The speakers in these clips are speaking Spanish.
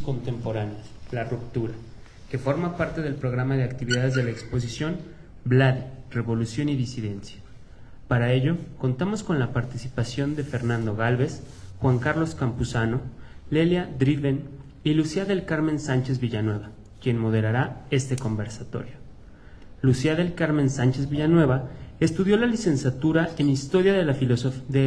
contemporáneas, La Ruptura, que forma parte del programa de actividades de la exposición Vladi, Revolución y Disidencia. Para ello, contamos con la participación de Fernando Gálvez, Juan Carlos Campuzano, Lelia Driven y Lucía del Carmen Sánchez Villanueva, quien moderará este conversatorio. Lucía del Carmen Sánchez Villanueva estudió la licenciatura en Historia de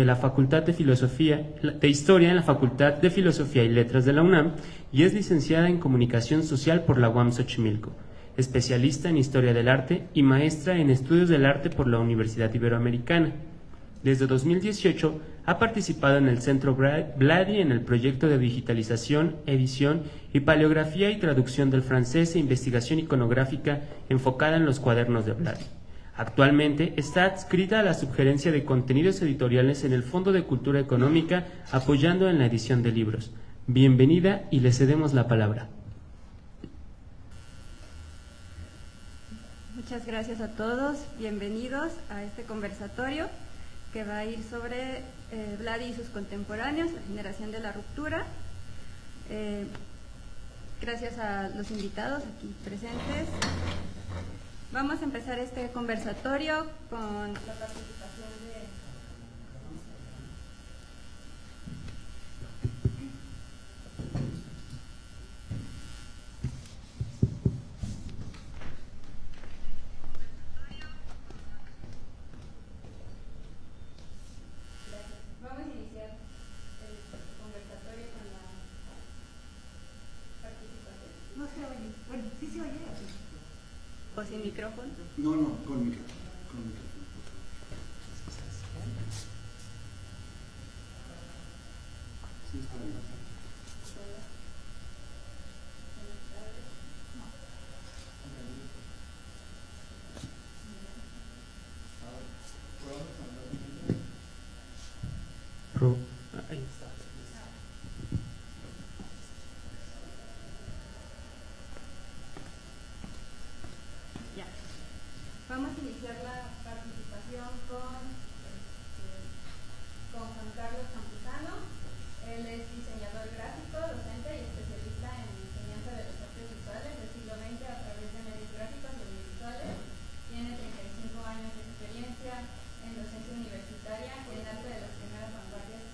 la Facultad de Historia en la Facultad de Filosofía y Letras de la UNAM y es licenciada en Comunicación Social por la UAM Xochimilco, especialista en Historia del Arte y maestra en Estudios del Arte por la Universidad Iberoamericana. Desde 2018 ha participado en el Centro Vladi en el proyecto de digitalización, edición y paleografía y traducción del francés e investigación iconográfica enfocada en los cuadernos de Vladi. Actualmente está adscrita a la Subgerencia de Contenidos Editoriales en el Fondo de Cultura Económica, apoyando en la edición de libros. Bienvenida y le cedemos la palabra. Muchas gracias a todos, bienvenidos a este conversatorio que va a ir sobre Vladi y sus contemporáneos, la generación de la ruptura. Gracias a los invitados aquí presentes. Vamos a empezar este conversatorio con la participación de... Vamos a iniciar el conversatorio con la participación. No se oye. Bueno, sí se oye. ¿O sin micrófono? No, con micrófono. Sí, está bien. Ahí está. Ya. Vamos a iniciar la participación con Juan Carlos Campuzano. Él es diseñador gráfico, docente y especialista en enseñanza de las artes visuales del siglo XX a través de medios gráficos y audiovisuales. Tiene 35 años de experiencia en docencia universitaria en arte de las primeras vanguardias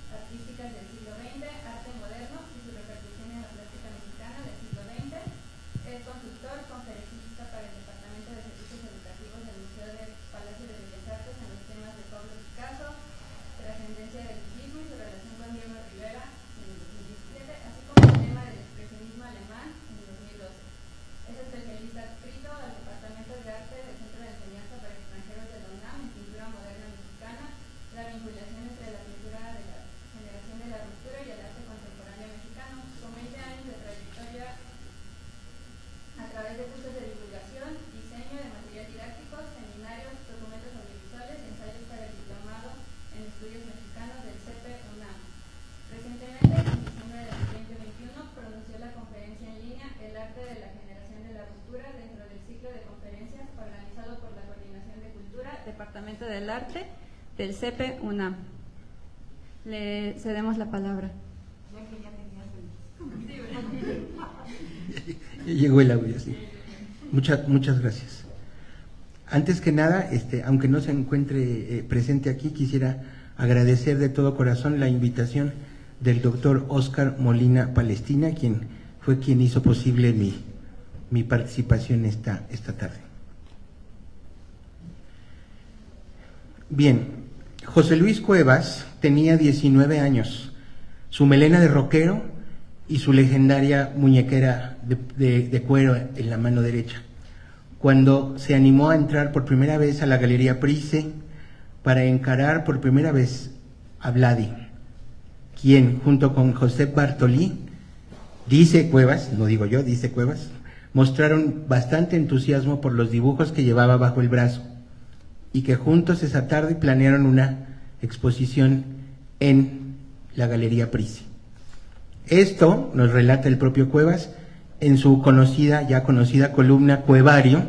artísticas del siglo XX, arte moderno y su repercusión en la plástica mexicana del siglo XX. Es consultor, conferencista para el Departamento de Servicios Educativos del Museo del Palacio de Bellas Artes en los temas de Pablo Picasso, trascendencia del cubismo y su relación con Diego Rivera en el 2017, así como el tema del expresionismo alemán en 2012. Es especialista adscrito al Departamento de Arte del Centro de Enseñanza para Extranjeros de la UNAM en pintura moderna mexicana, la vinculación entre la pintura de la generación de la ruptura y el arte contemporáneo mexicano, con 20 años de trayectoria a través de cursos de divulgación, diseño de material didáctico, seminarios, documentos audiovisuales, ensayos para el diplomado en estudios mexicanos del CEP-UNAM. Recientemente, en diciembre del 2021, pronunció la conferencia en línea El arte de la generación de la ruptura dentro del ciclo de conferencias organizado por la Coordinación de Cultura, Departamento del Arte del CEP-UNAM. Le cedemos la palabra. Llegó el audio, sí. Muchas gracias. Antes que nada, aunque no se encuentre presente aquí, quisiera agradecer de todo corazón la invitación del doctor Óscar Molina Palestina, quien hizo posible mi participación esta tarde. Bien, José Luis Cuevas tenía 19 años, su melena de rockero y su legendaria muñequera de cuero en la mano derecha, cuando se animó a entrar por primera vez a la Galería Price para encarar por primera vez a Vladi, quien junto con Josep Bartolí, dice Cuevas, no digo yo, dice Cuevas, mostraron bastante entusiasmo por los dibujos que llevaba bajo el brazo y que juntos esa tarde planearon una exposición en la Galería Price. Esto nos relata el propio Cuevas en su ya conocida columna Cuevario,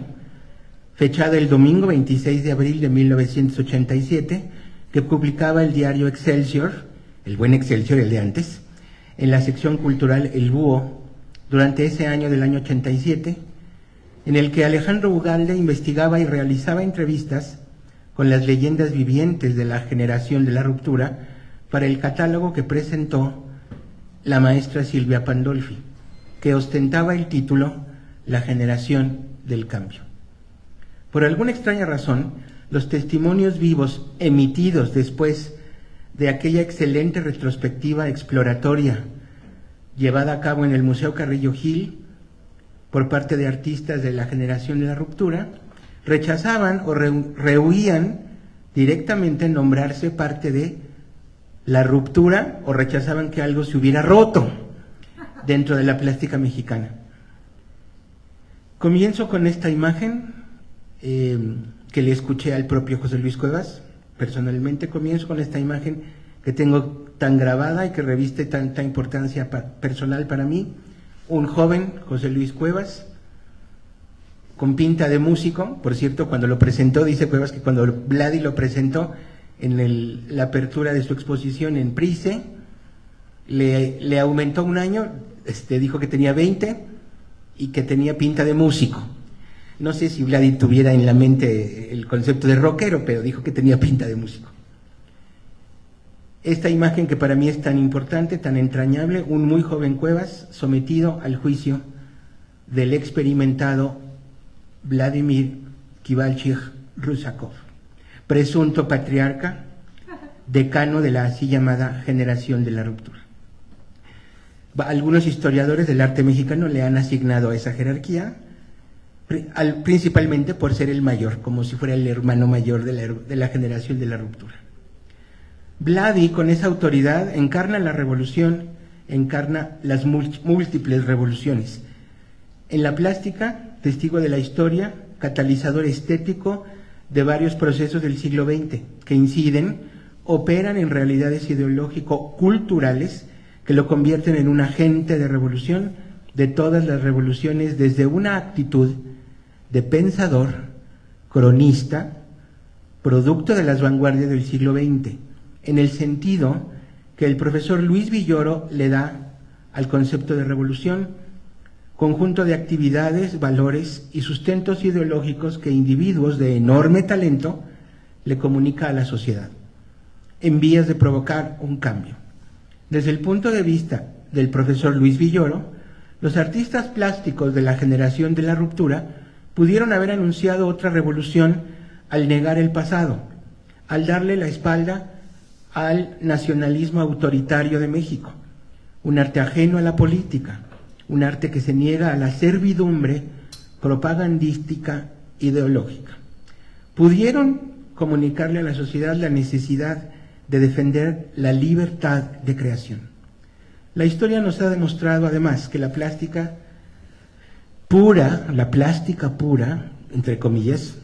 fechada el domingo 26 de abril de 1987, que publicaba el diario Excelsior, el buen Excelsior, el de antes, en la sección cultural El Búho durante ese año del año 87, en el que Alejandro Ugalde investigaba y realizaba entrevistas con las leyendas vivientes de la generación de la ruptura para el catálogo que presentó la maestra Silvia Pandolfi, que ostentaba el título La generación del cambio. Por alguna extraña razón, los testimonios vivos emitidos después de aquella excelente retrospectiva exploratoria llevada a cabo en el Museo Carrillo Gil por parte de artistas de la generación de la ruptura, rechazaban o rehuían directamente nombrarse parte de la ruptura, o rechazaban que algo se hubiera roto dentro de la plástica mexicana. Comienzo con esta imagen que le escuché al propio José Luis Cuevas. Personalmente comienzo con esta imagen que tengo tan grabada y que reviste tanta importancia personal para mí. Un joven José Luis Cuevas con pinta de músico. Por cierto, cuando lo presentó, dice Cuevas que cuando Vladi lo presentó en la apertura de su exposición en Price, le aumentó un año, dijo que tenía 20 y que tenía pinta de músico. No sé si Vladi tuviera en la mente el concepto de rockero, pero dijo que tenía pinta de músico. Esta imagen que para mí es tan importante, tan entrañable, un muy joven Cuevas sometido al juicio del experimentado Vladimir Kivalchich-Rusakov, presunto patriarca, decano de la así llamada generación de la ruptura. Algunos historiadores del arte mexicano le han asignado a esa jerarquía, principalmente por ser el mayor, como si fuera el hermano mayor de la generación de la ruptura. Vladi, con esa autoridad, encarna la revolución, encarna las múltiples revoluciones. En la plástica, testigo de la historia, catalizador estético de varios procesos del siglo XX que inciden, operan en realidades ideológico-culturales que lo convierten en un agente de revolución de todas las revoluciones, desde una actitud de pensador, cronista, producto de las vanguardias del siglo XX, en el sentido que el profesor Luis Villoro le da al concepto de revolución: conjunto de actividades, valores y sustentos ideológicos que individuos de enorme talento le comunica a la sociedad, en vías de provocar un cambio. Desde el punto de vista del profesor Luis Villoro, los artistas plásticos de la generación de la ruptura pudieron haber anunciado otra revolución al negar el pasado, al darle la espalda al nacionalismo autoritario de México, un arte ajeno a la política, un arte que se niega a la servidumbre propagandística ideológica. Pudieron comunicarle a la sociedad la necesidad de defender la libertad de creación. La historia nos ha demostrado además que la plástica pura, entre comillas,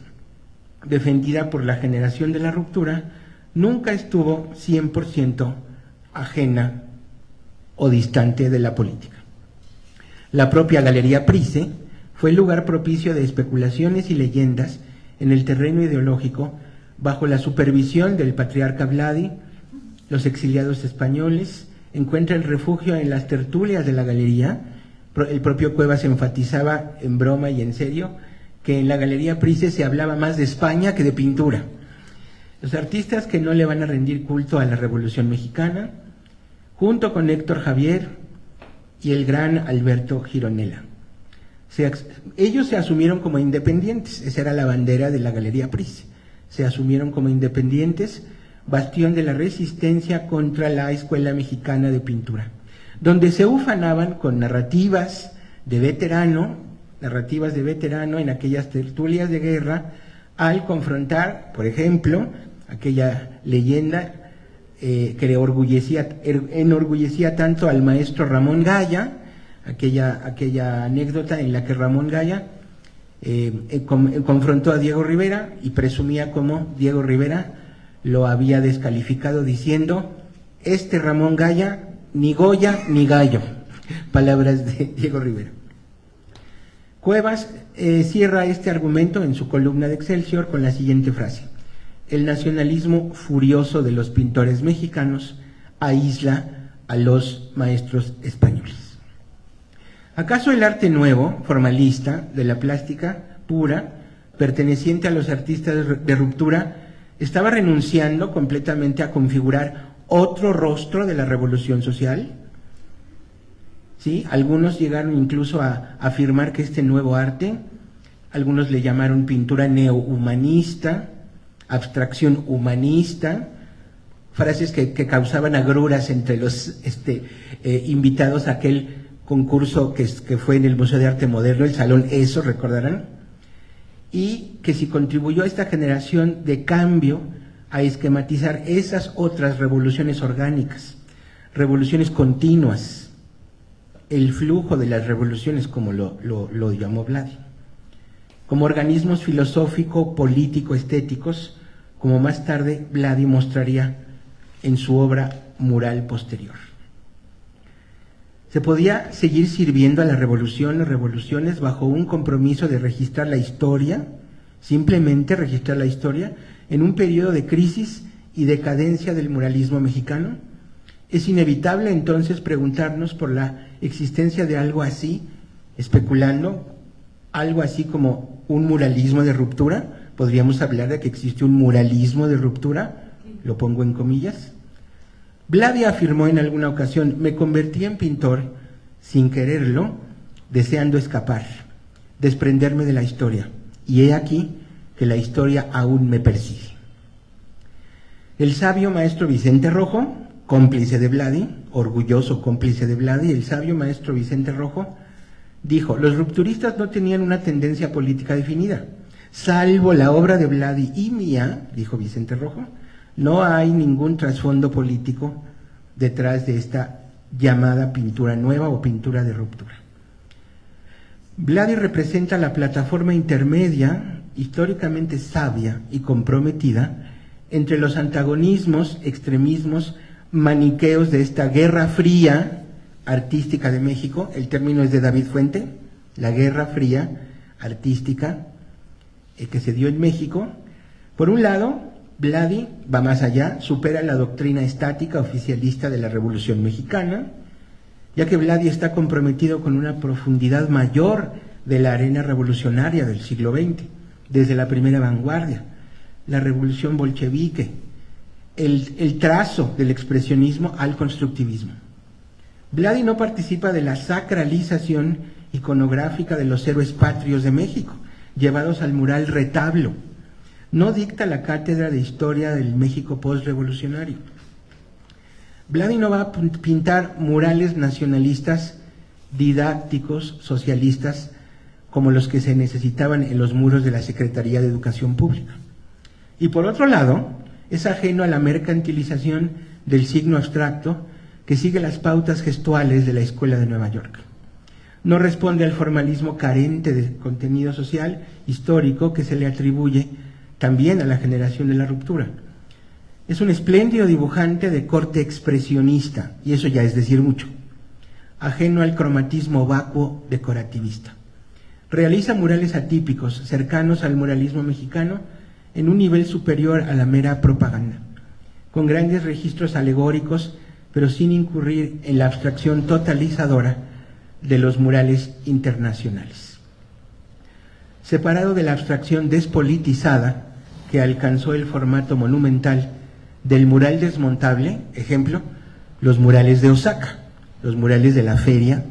defendida por la generación de la ruptura, nunca estuvo 100% ajena o distante de la política. La propia Galería Price fue el lugar propicio de especulaciones y leyendas en el terreno ideológico, bajo la supervisión del patriarca Vladi. Los exiliados españoles encuentran refugio en las tertulias de la galería. El propio Cuevas enfatizaba en broma y en serio que en la Galería Price se hablaba más de España que de pintura. Los artistas que no le van a rendir culto a la Revolución Mexicana, junto con Héctor Javier y el gran Alberto Gironella. Ellos se asumieron como independientes, esa era la bandera de la Galería Price. Se asumieron como independientes, bastión de la resistencia contra la Escuela Mexicana de Pintura, donde se ufanaban con narrativas de veterano en aquellas tertulias de guerra, al confrontar, por ejemplo, aquella leyenda que le enorgullecía tanto al maestro Ramón Gaya, aquella anécdota en la que Ramón Gaya confrontó a Diego Rivera y presumía cómo Diego Rivera lo había descalificado diciendo: este Ramón Gaya ni Goya ni gallo. Palabras de Diego Rivera. Cuevas cierra este argumento en su columna de Excelsior con la siguiente frase: el nacionalismo furioso de los pintores mexicanos aísla a los maestros españoles. ¿Acaso el arte nuevo, formalista, de la plástica pura, perteneciente a los artistas de ruptura, estaba renunciando completamente a configurar otro rostro de la revolución social? ¿Sí? Algunos llegaron incluso a afirmar que este nuevo arte, algunos le llamaron pintura neohumanista, abstracción humanista, frases que causaban agruras entre los invitados a aquel concurso que fue en el Museo de Arte Moderno, el Salón ESO, recordarán, y que si contribuyó a esta generación de cambio a esquematizar esas otras revoluciones orgánicas, revoluciones continuas, el flujo de las revoluciones, como lo llamó Vladi, como organismos filosófico, político, estéticos, como más tarde Vladi mostraría en su obra mural posterior. Se podía seguir sirviendo a las revoluciones bajo un compromiso de registrar la historia, simplemente registrar la historia, en un periodo de crisis y decadencia del muralismo mexicano. Es inevitable entonces preguntarnos por la existencia de algo así, especulando, algo así como un muralismo de ruptura. Podríamos hablar de que existe un muralismo de ruptura, lo pongo en comillas. Vladi afirmó en alguna ocasión: me convertí en pintor sin quererlo, deseando escapar, desprenderme de la historia, y he aquí que la historia aún me persigue. El sabio maestro Vicente Rojo, cómplice de Vladi, orgulloso cómplice de Vladi, el sabio maestro Vicente Rojo dijo: los rupturistas no tenían una tendencia política definida, salvo la obra de Vladi y mía, dijo Vicente Rojo, no hay ningún trasfondo político detrás de esta llamada pintura nueva o pintura de ruptura. Vladi representa la plataforma intermedia, históricamente sabia y comprometida, entre los antagonismos, extremismos, maniqueos de esta Guerra Fría artística de México. El término es de David Fuente, la Guerra Fría artística que se dio en México. Por un lado, Vladi va más allá, supera la doctrina estática oficialista de la Revolución Mexicana, ya que Vladi está comprometido con una profundidad mayor de la arena revolucionaria del siglo XX, desde la primera vanguardia, la revolución bolchevique, el trazo del expresionismo al constructivismo. Vladi no participa de la sacralización iconográfica de los héroes patrios de México, llevados al mural retablo. No dicta la cátedra de historia del México postrevolucionario. Vladi no va a pintar murales nacionalistas, didácticos, socialistas, como los que se necesitaban en los muros de la Secretaría de Educación Pública. Y por otro lado, es ajeno a la mercantilización del signo abstracto que sigue las pautas gestuales de la Escuela de Nueva York. No responde al formalismo carente de contenido social, histórico, que se le atribuye también a la generación de la ruptura. Es un espléndido dibujante de corte expresionista, y eso ya es decir mucho, ajeno al cromatismo vacuo decorativista. Realiza murales atípicos, cercanos al muralismo mexicano, en un nivel superior a la mera propaganda, con grandes registros alegóricos, pero sin incurrir en la abstracción totalizadora de los murales internacionales. Separado de la abstracción despolitizada que alcanzó el formato monumental del mural desmontable, ejemplo, los murales de Osaka, los murales de la feria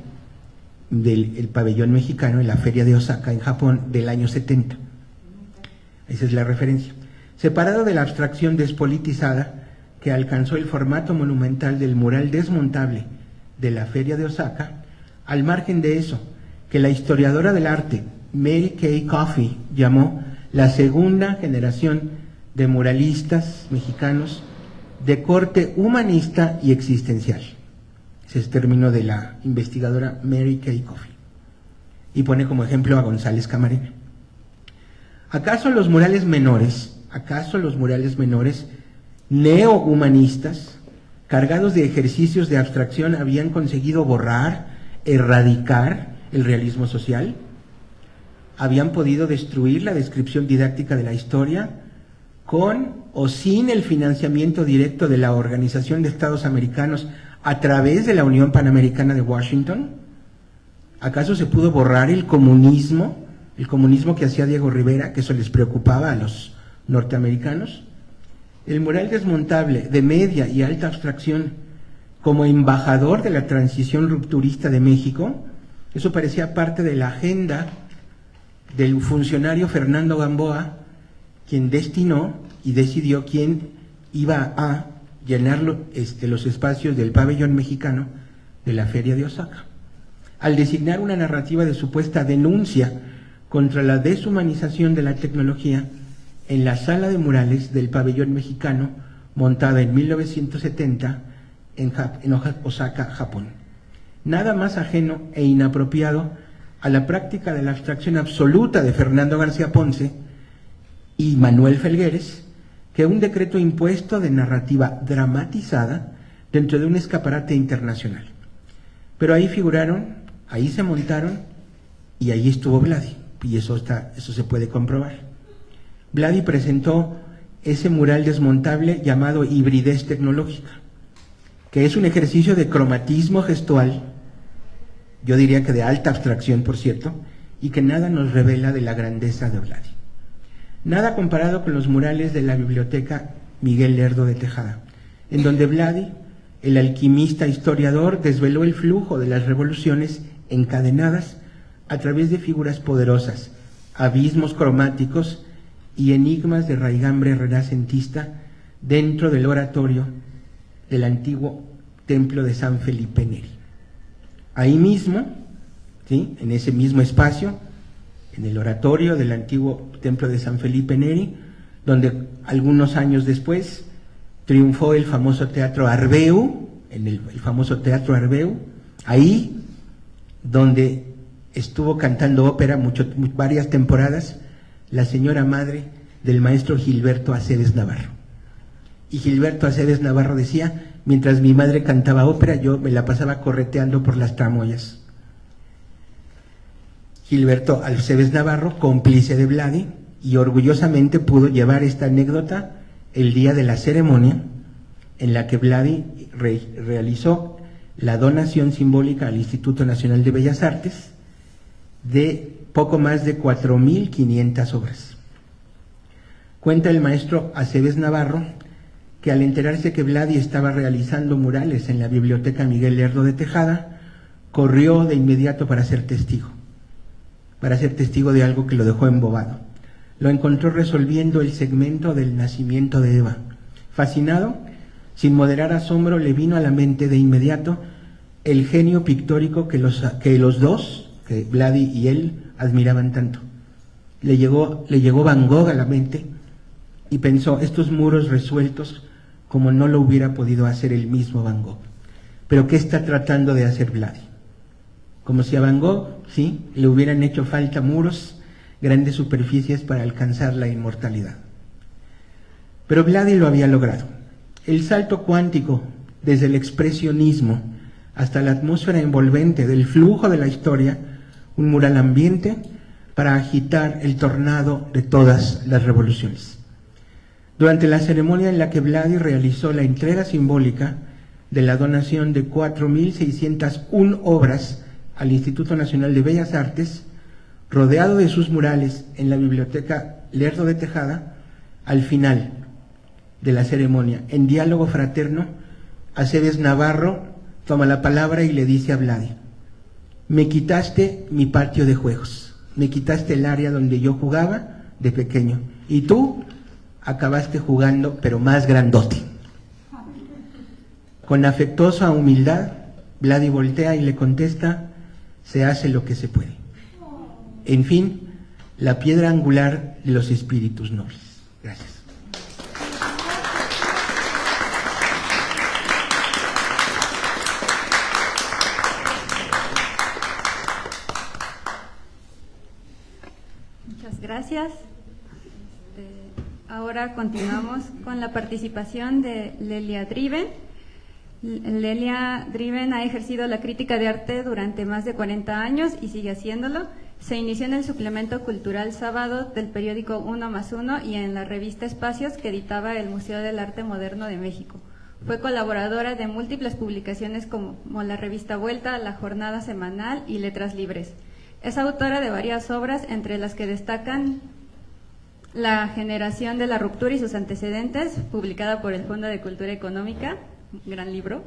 del pabellón mexicano en la feria de Osaka en Japón del año 70. Esa es la referencia. Separado de la abstracción despolitizada que alcanzó el formato monumental del mural desmontable de la feria de Osaka, al margen de eso, que la historiadora del arte Mary Kay Coffey llamó la segunda generación de muralistas mexicanos de corte humanista y existencial. Ese es el término de la investigadora Mary Kay Coffey. Y pone como ejemplo a González Camarena. ¿Acaso los murales menores, neohumanistas, cargados de ejercicios de abstracción, habían conseguido borrar, erradicar el realismo social? ¿Habían podido destruir la descripción didáctica de la historia con o sin el financiamiento directo de la Organización de Estados Americanos a través de la Unión Panamericana de Washington. ¿Acaso se pudo borrar el comunismo que hacía Diego Rivera, que eso les preocupaba a los norteamericanos? El mural desmontable de media y alta abstracción como embajador de la transición rupturista de México, eso parecía parte de la agenda del funcionario Fernando Gamboa, quien destinó y decidió quién iba a llenar los espacios del pabellón mexicano de la Feria de Osaka. Al designar una narrativa de supuesta denuncia contra la deshumanización de la tecnología en la sala de murales del pabellón mexicano, montada en 1970 en Osaka, Japón. Nada más ajeno e inapropiado a la práctica de la abstracción absoluta de Fernando García Ponce y Manuel Felgueres, que un decreto impuesto de narrativa dramatizada dentro de un escaparate internacional. Pero ahí figuraron, ahí se montaron y ahí estuvo Vladi, y eso se puede comprobar. Vladi presentó ese mural desmontable llamado Hibridez Tecnológica, que es un ejercicio de cromatismo gestual, yo diría que de alta abstracción, por cierto, y que nada nos revela de la grandeza de Vladi. Nada comparado con los murales de la Biblioteca Miguel Lerdo de Tejada, en donde Vladi, el alquimista historiador, desveló el flujo de las revoluciones encadenadas a través de figuras poderosas, abismos cromáticos y enigmas de raigambre renacentista dentro del oratorio del antiguo templo de San Felipe Neri. Ahí mismo, ¿sí?, en ese mismo espacio, en el oratorio del antiguo templo de San Felipe Neri, donde algunos años después triunfó el famoso teatro Arbeu, el famoso teatro Arbeu, ahí donde estuvo cantando ópera varias temporadas la señora madre del maestro Gilberto Aceves Navarro. Y Gilberto Aceves Navarro decía: mientras mi madre cantaba ópera, yo me la pasaba correteando por las tramoyas. Gilberto Aceves Navarro, cómplice de Vladi, y orgullosamente pudo llevar esta anécdota el día de la ceremonia en la que Vladi realizó la donación simbólica al Instituto Nacional de Bellas Artes de poco más de 4.500 obras. Cuenta el maestro Aceves Navarro que al enterarse que Vladi estaba realizando murales en la Biblioteca Miguel Lerdo de Tejada, corrió de inmediato para ser testigo de algo que lo dejó embobado. Lo encontró resolviendo el segmento del nacimiento de Eva. Fascinado, sin moderar asombro, le vino a la mente de inmediato el genio pictórico que los dos, que Vladi y él, admiraban tanto. Le llegó Van Gogh a la mente y pensó: estos muros resueltos como no lo hubiera podido hacer el mismo Van Gogh. Pero ¿qué está tratando de hacer Vladi? Como si a Van Gogh, sí, le hubieran hecho falta muros, grandes superficies para alcanzar la inmortalidad. Pero Vladi lo había logrado. El salto cuántico desde el expresionismo hasta la atmósfera envolvente del flujo de la historia, un mural ambiente para agitar el tornado de todas las revoluciones. Durante la ceremonia en la que Vladi realizó la entrega simbólica de la donación de 4.601 obras al Instituto Nacional de Bellas Artes, rodeado de sus murales en la Biblioteca Lerdo de Tejada, al final de la ceremonia, en diálogo fraterno, Aceves Navarro toma la palabra y le dice a Vladi: me quitaste mi patio de juegos, me quitaste el área donde yo jugaba de pequeño, y tú acabaste jugando, pero más grandote. Con afectuosa humildad, Vladi voltea y le contesta: se hace lo que se puede. En fin, la piedra angular de los espíritus nobles. Gracias. Muchas gracias. Ahora continuamos con la participación de Lelia Driven. Lelia Driven ha ejercido la crítica de arte durante más de 40 años y sigue haciéndolo. Se inició en el suplemento cultural Sábado del periódico 1+1 y en la revista Espacios que editaba el Museo del Arte Moderno de México. Fue colaboradora de múltiples publicaciones como la revista Vuelta, La Jornada Semanal y Letras Libres. Es autora de varias obras, entre las que destacan La generación de la ruptura y sus antecedentes, publicada por el Fondo de Cultura Económica, gran libro,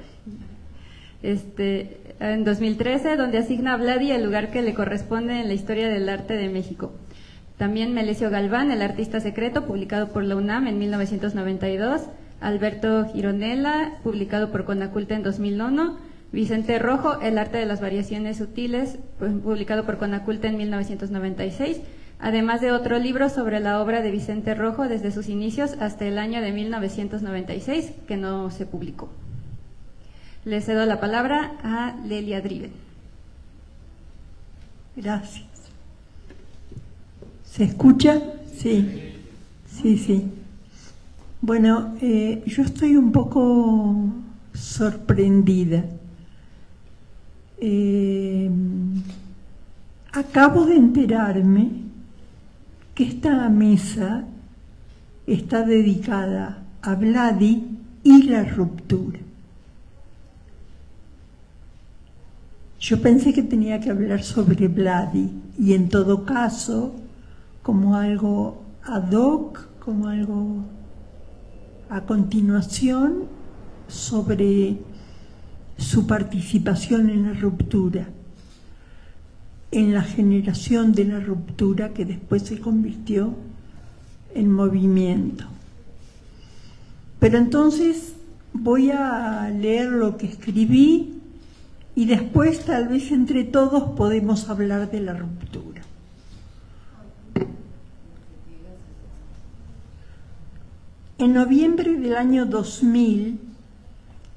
en 2013, donde asigna a Vladi el lugar que le corresponde en la historia del arte de México. También Melesio Galván, El artista secreto, publicado por la UNAM en 1992, Alberto Gironella, publicado por Conaculta en 2001, Vicente Rojo, El arte de las variaciones sutiles, publicado por Conaculta en 1996, además de otro libro sobre la obra de Vicente Rojo desde sus inicios hasta el año de 1996, que no se publicó. Le cedo la palabra a Lelia Driven. Gracias. ¿Se escucha? Sí, sí. Bueno, yo estoy un poco sorprendida. Acabo de enterarme que esta mesa está dedicada a Vladi y la ruptura. Yo pensé que tenía que hablar sobre Vladi y en todo caso como algo ad hoc, como algo a continuación sobre su participación en la ruptura, en la generación de la ruptura que después se convirtió en movimiento. Pero entonces voy a leer lo que escribí y después tal vez entre todos podemos hablar de la ruptura. En noviembre del año 2000,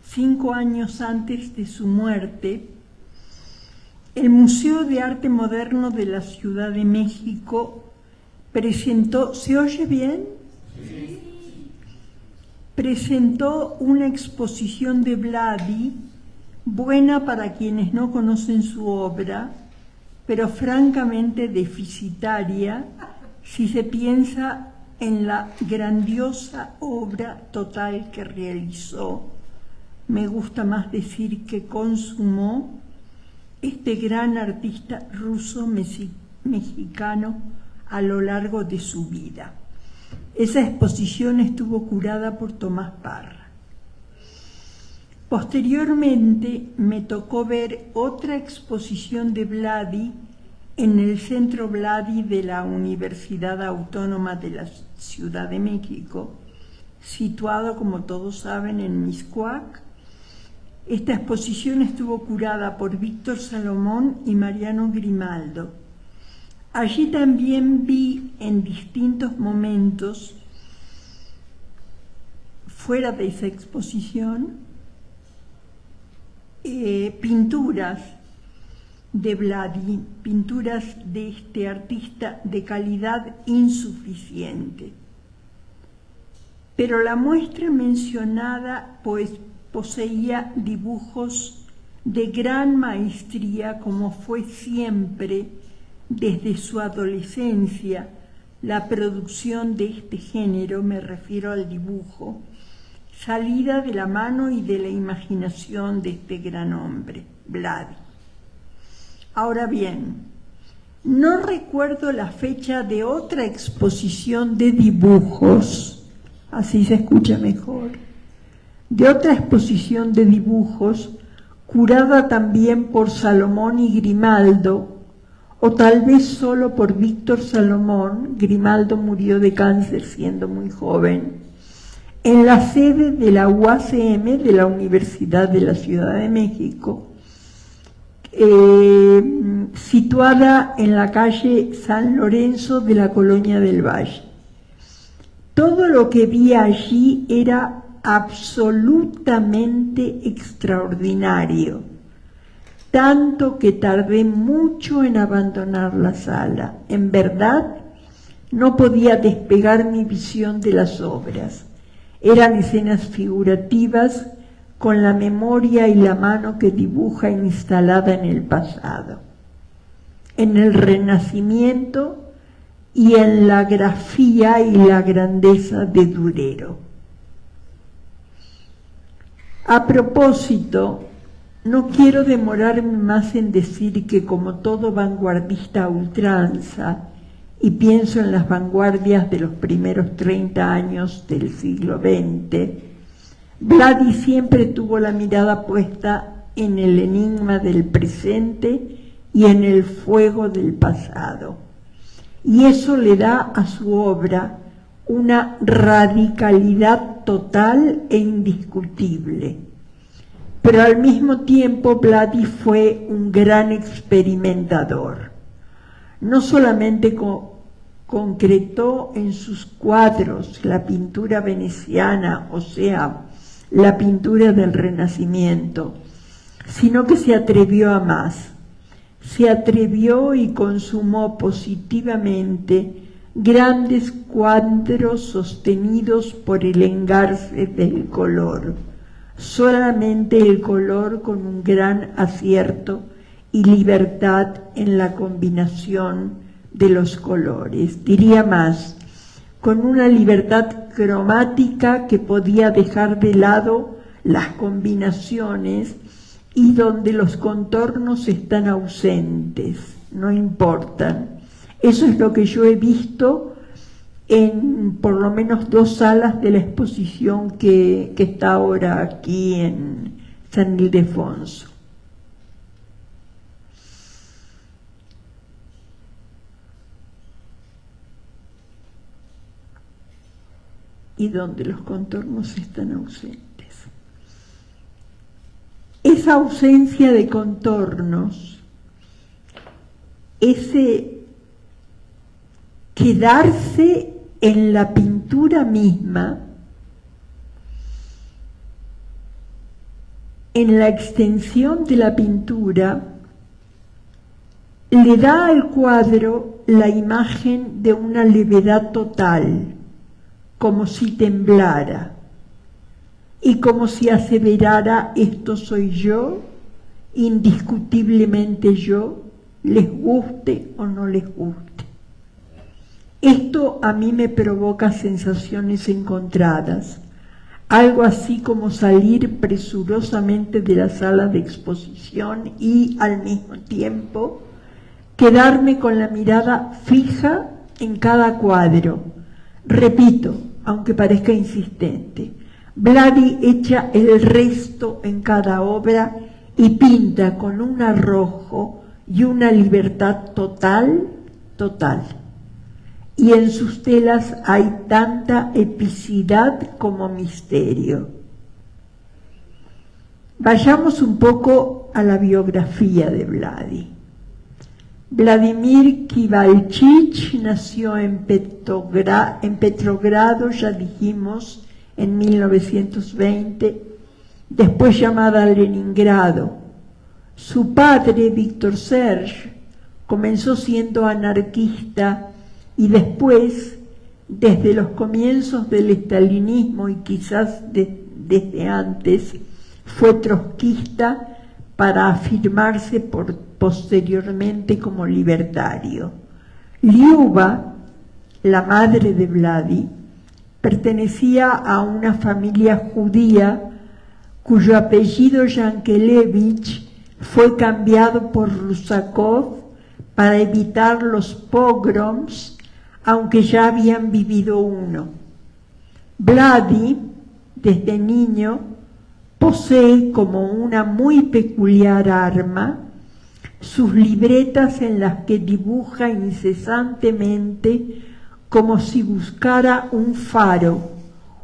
5 años antes de su muerte, el Museo de Arte Moderno de la Ciudad de México presentó, ¿se oye bien? Sí. Presentó una exposición de Vladi, buena para quienes no conocen su obra, pero francamente deficitaria si se piensa en la grandiosa obra total que realizó, me gusta más decir que consumó, este gran artista ruso-mexicano a lo largo de su vida. Esa exposición estuvo curada por Tomás Parra. Posteriormente me tocó ver otra exposición de Vladi en el Centro Vladi de la Universidad Autónoma de la Ciudad de México, situado, como todos saben, en Mixcoac. Esta exposición estuvo curada por Víctor Salomón y Mariano Grimaldo. Allí también vi en distintos momentos, fuera de esa exposición, pinturas de Vladi, pinturas de este artista de calidad insuficiente. Pero la muestra mencionada pues poseía dibujos de gran maestría, como fue siempre desde su adolescencia la producción de este género, me refiero al dibujo, salida de la mano y de la imaginación de este gran hombre, Vladi. Ahora bien, no recuerdo la fecha de otra exposición de dibujos, así se escucha mejor, de otra exposición de dibujos curada también por Salomón y Grimaldo, o tal vez solo por Víctor Salomón. Grimaldo murió de cáncer siendo muy joven, en la sede de la UACM de la Universidad de la Ciudad de México, situada en la calle San Lorenzo de la Colonia del Valle. Todo lo que vi allí era absolutamente extraordinario, tanto que tardé mucho en abandonar la sala. En verdad, no podía despegar mi visión de las obras. Eran escenas figurativas con la memoria y la mano que dibuja instalada en el pasado, en el Renacimiento y en la grafía y la grandeza de Durero. A propósito, no quiero demorarme más en decir que, como todo vanguardista a ultranza, y pienso en las vanguardias de los primeros 30 años del siglo XX, Vladi siempre tuvo la mirada puesta en el enigma del presente y en el fuego del pasado. Y eso le da a su obra una radicalidad total e indiscutible. Pero al mismo tiempo Vladi fue un gran experimentador. No solamente concretó en sus cuadros la pintura veneciana, o sea, la pintura del Renacimiento, sino que se atrevió a más. Se atrevió y consumó positivamente grandes cuadros sostenidos por el engarce del color, solamente el color con un gran acierto y libertad en la combinación de los colores. Diría más, con una libertad cromática que podía dejar de lado las combinaciones y donde los contornos están ausentes, no importan. Eso es lo que yo he visto en por lo menos 2 salas de la exposición que está ahora aquí en San Ildefonso. Y donde los contornos están ausentes. Esa ausencia de contornos, ese quedarse en la pintura misma, en la extensión de la pintura, le da al cuadro la imagen de una levedad total, como si temblara y como si aseverara: esto soy yo, indiscutiblemente yo, les guste o no les guste. Esto a mí me provoca sensaciones encontradas, algo así como salir presurosamente de la sala de exposición y al mismo tiempo quedarme con la mirada fija en cada cuadro. Repito, aunque parezca insistente, Vladi echa el resto en cada obra y pinta con un arrojo y una libertad total. Y en sus telas hay tanta epicidad como misterio. Vayamos un poco a la biografía de Vladi. Vladimir Kivalchich nació en Petrogrado, ya dijimos, en 1920, después llamada Leningrado. Su padre, Víctor Serge, comenzó siendo anarquista y después, desde los comienzos del estalinismo y quizás desde antes, fue trotskista para afirmarse posteriormente como libertario. Liuba, la madre de Vladi, pertenecía a una familia judía cuyo apellido Yankelevich fue cambiado por Rusakov para evitar los pogroms, aunque ya habían vivido uno. Vladi, desde niño, posee como una muy peculiar arma sus libretas en las que dibuja incesantemente como si buscara un faro,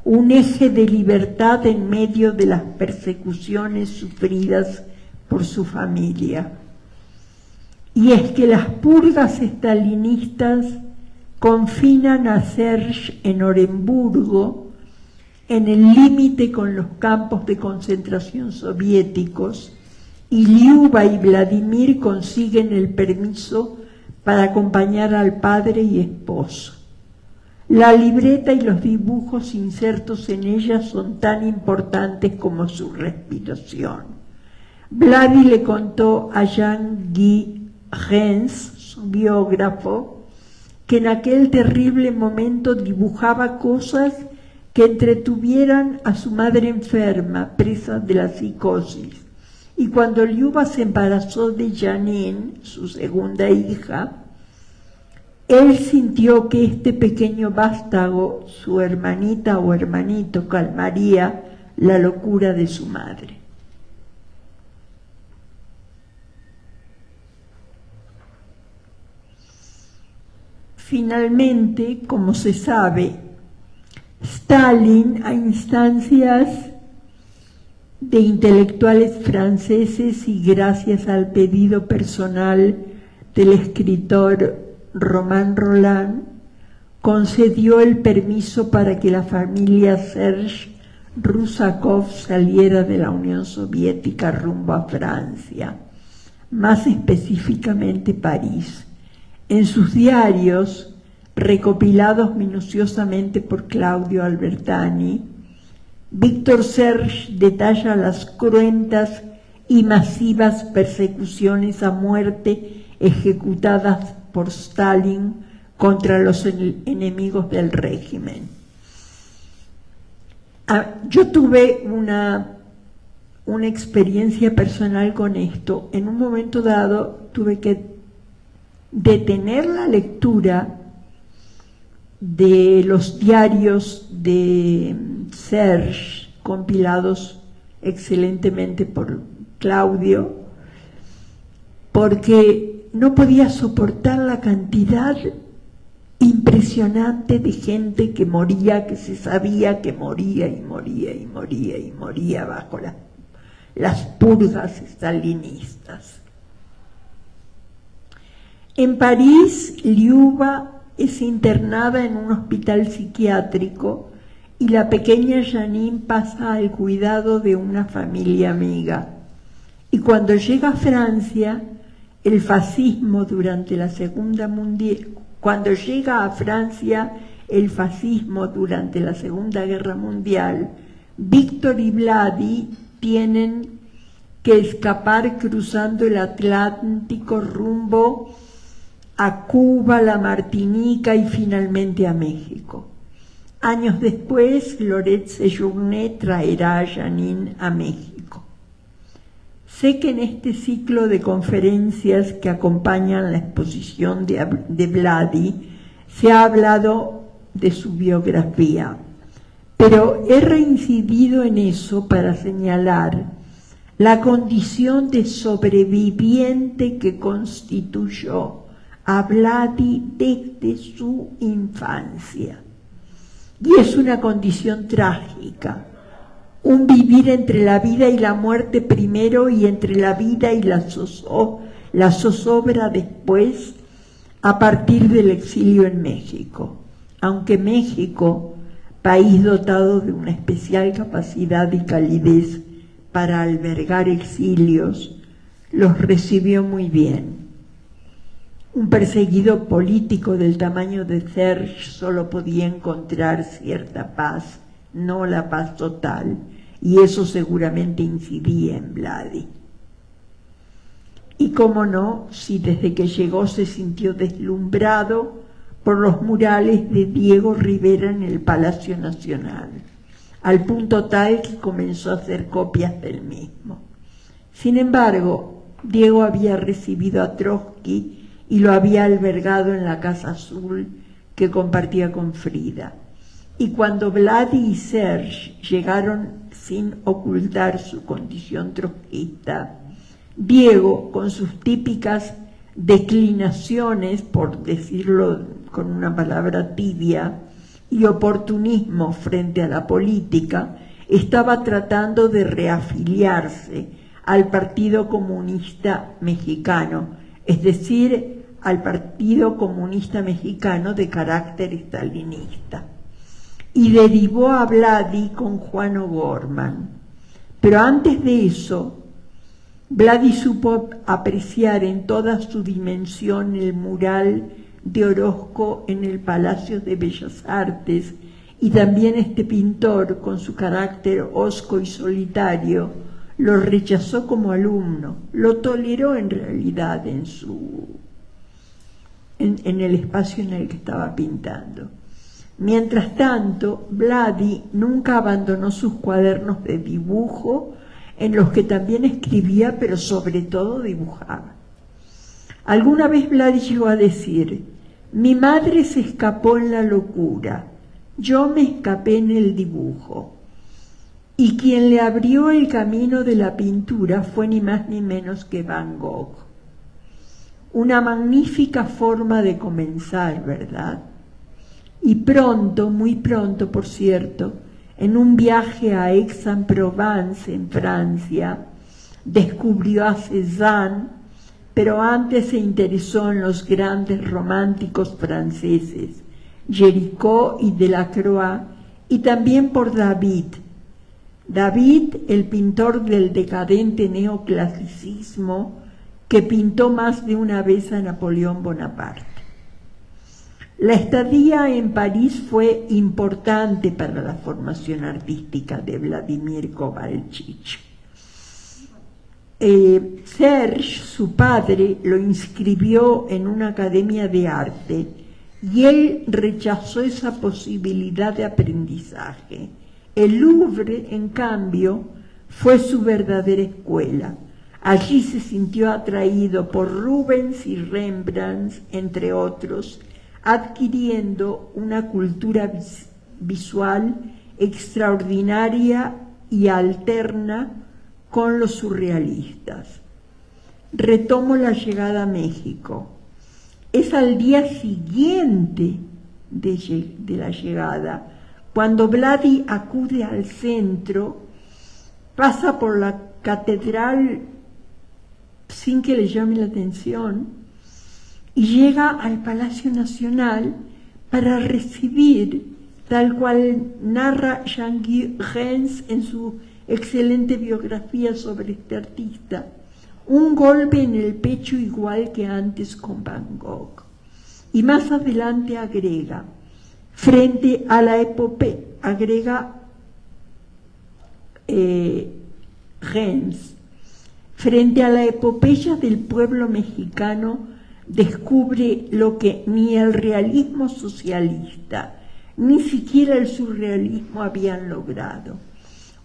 un eje de libertad en medio de las persecuciones sufridas por su familia. Y es que las purgas estalinistas confinan a Serge en Oremburgo, en el límite con los campos de concentración soviéticos, y Liuba y Vladimir consiguen el permiso para acompañar al padre y esposo. La libreta y los dibujos insertos en ella son tan importantes como su respiración. Vladi le contó a Jean-Guy Rens, su biógrafo, que en aquel terrible momento dibujaba cosas que entretuvieran a su madre enferma, presa de la psicosis. Y cuando Liuba se embarazó de Janine, su segunda hija, él sintió que este pequeño vástago, su hermanita o hermanito, calmaría la locura de su madre. Finalmente, como se sabe, Stalin, a instancias de intelectuales franceses y gracias al pedido personal del escritor Romain Rolland, concedió el permiso para que la familia Serge Rusakov saliera de la Unión Soviética rumbo a Francia, más específicamente París. En sus diarios, recopilados minuciosamente por Claudio Albertani, Víctor Serge detalla las cruentas y masivas persecuciones a muerte ejecutadas por Stalin contra los enemigos del régimen. Yo tuve una experiencia personal con esto. En un momento dado tuve que detener la lectura de los diarios de Serge, compilados excelentemente por Claudio, porque no podía soportar la cantidad impresionante de gente que moría, que se sabía que moría y moría y moría y moría bajo las purgas stalinistas. En París, Liuba es internada en un hospital psiquiátrico y la pequeña Janine pasa al cuidado de una familia amiga. Y cuando llega a Francia, el fascismo durante la Segunda Guerra Mundial, Víctor y Vladi tienen que escapar cruzando el Atlántico rumbo a Cuba, la Martinica y finalmente a México. Años después, Laurette Séjourné traerá a Janine a México. Sé que en este ciclo de conferencias que acompañan la exposición de Vladi se ha hablado de su biografía, pero he reincidido en eso para señalar la condición de sobreviviente que constituyó a Vladi desde su infancia. Y es una condición trágica, un vivir entre la vida y la muerte primero y entre la vida y la zozobra después, a partir del exilio en México. Aunque México, país dotado de una especial capacidad y calidez para albergar exilios, los recibió muy bien. Un perseguido político del tamaño de Serge solo podía encontrar cierta paz, no la paz total, y eso seguramente incidía en Vladi. Y cómo no, si desde que llegó se sintió deslumbrado por los murales de Diego Rivera en el Palacio Nacional, al punto tal que comenzó a hacer copias del mismo. Sin embargo, Diego había recibido a Trotsky y lo había albergado en la Casa Azul que compartía con Frida. Y cuando Vladi y Serge llegaron sin ocultar su condición trotskista, Diego, con sus típicas declinaciones, por decirlo con una palabra tibia, y oportunismo frente a la política, estaba tratando de reafiliarse al Partido Comunista Mexicano, es decir, al Partido Comunista Mexicano de carácter stalinista, y derivó a Vladi con Juan O'Gorman. Pero antes de eso, Vladi supo apreciar en toda su dimensión el mural de Orozco en el Palacio de Bellas Artes, y también este pintor, con su carácter hosco y solitario, lo rechazó como alumno, lo toleró en realidad en el espacio en el que estaba pintando. Mientras tanto, Vladi nunca abandonó sus cuadernos de dibujo, en los que también escribía, pero sobre todo dibujaba. Alguna vez Vladi llegó a decir: mi madre se escapó en la locura, yo me escapé en el dibujo. Y quien le abrió el camino de la pintura fue ni más ni menos que Van Gogh. Una magnífica forma de comenzar, ¿verdad? Y pronto, muy pronto, por cierto, en un viaje a Aix-en-Provence, en Francia, descubrió a Cézanne, pero antes se interesó en los grandes románticos franceses, Géricault y Delacroix, y también por David. David, el pintor del decadente neoclasicismo, que pintó más de una vez a Napoleón Bonaparte. La estadía en París fue importante para la formación artística de Vladimir Kovalchich. Serge, su padre, lo inscribió en una academia de arte y él rechazó esa posibilidad de aprendizaje. El Louvre, en cambio, fue su verdadera escuela. Allí se sintió atraído por Rubens y Rembrandt, entre otros, adquiriendo una cultura visual extraordinaria y alterna con los surrealistas. Retomo la llegada a México. Es al día siguiente de la llegada, cuando Vladi acude al centro, pasa por la catedral sin que le llame la atención y llega al Palacio Nacional para recibir, tal cual narra Jean-Guy Rens en su excelente biografía sobre este artista, un golpe en el pecho igual que antes con Van Gogh. Y más adelante agrega, frente a la epopeya, Rens, frente a la epopeya del pueblo mexicano, descubre lo que ni el realismo socialista, ni siquiera el surrealismo habían logrado: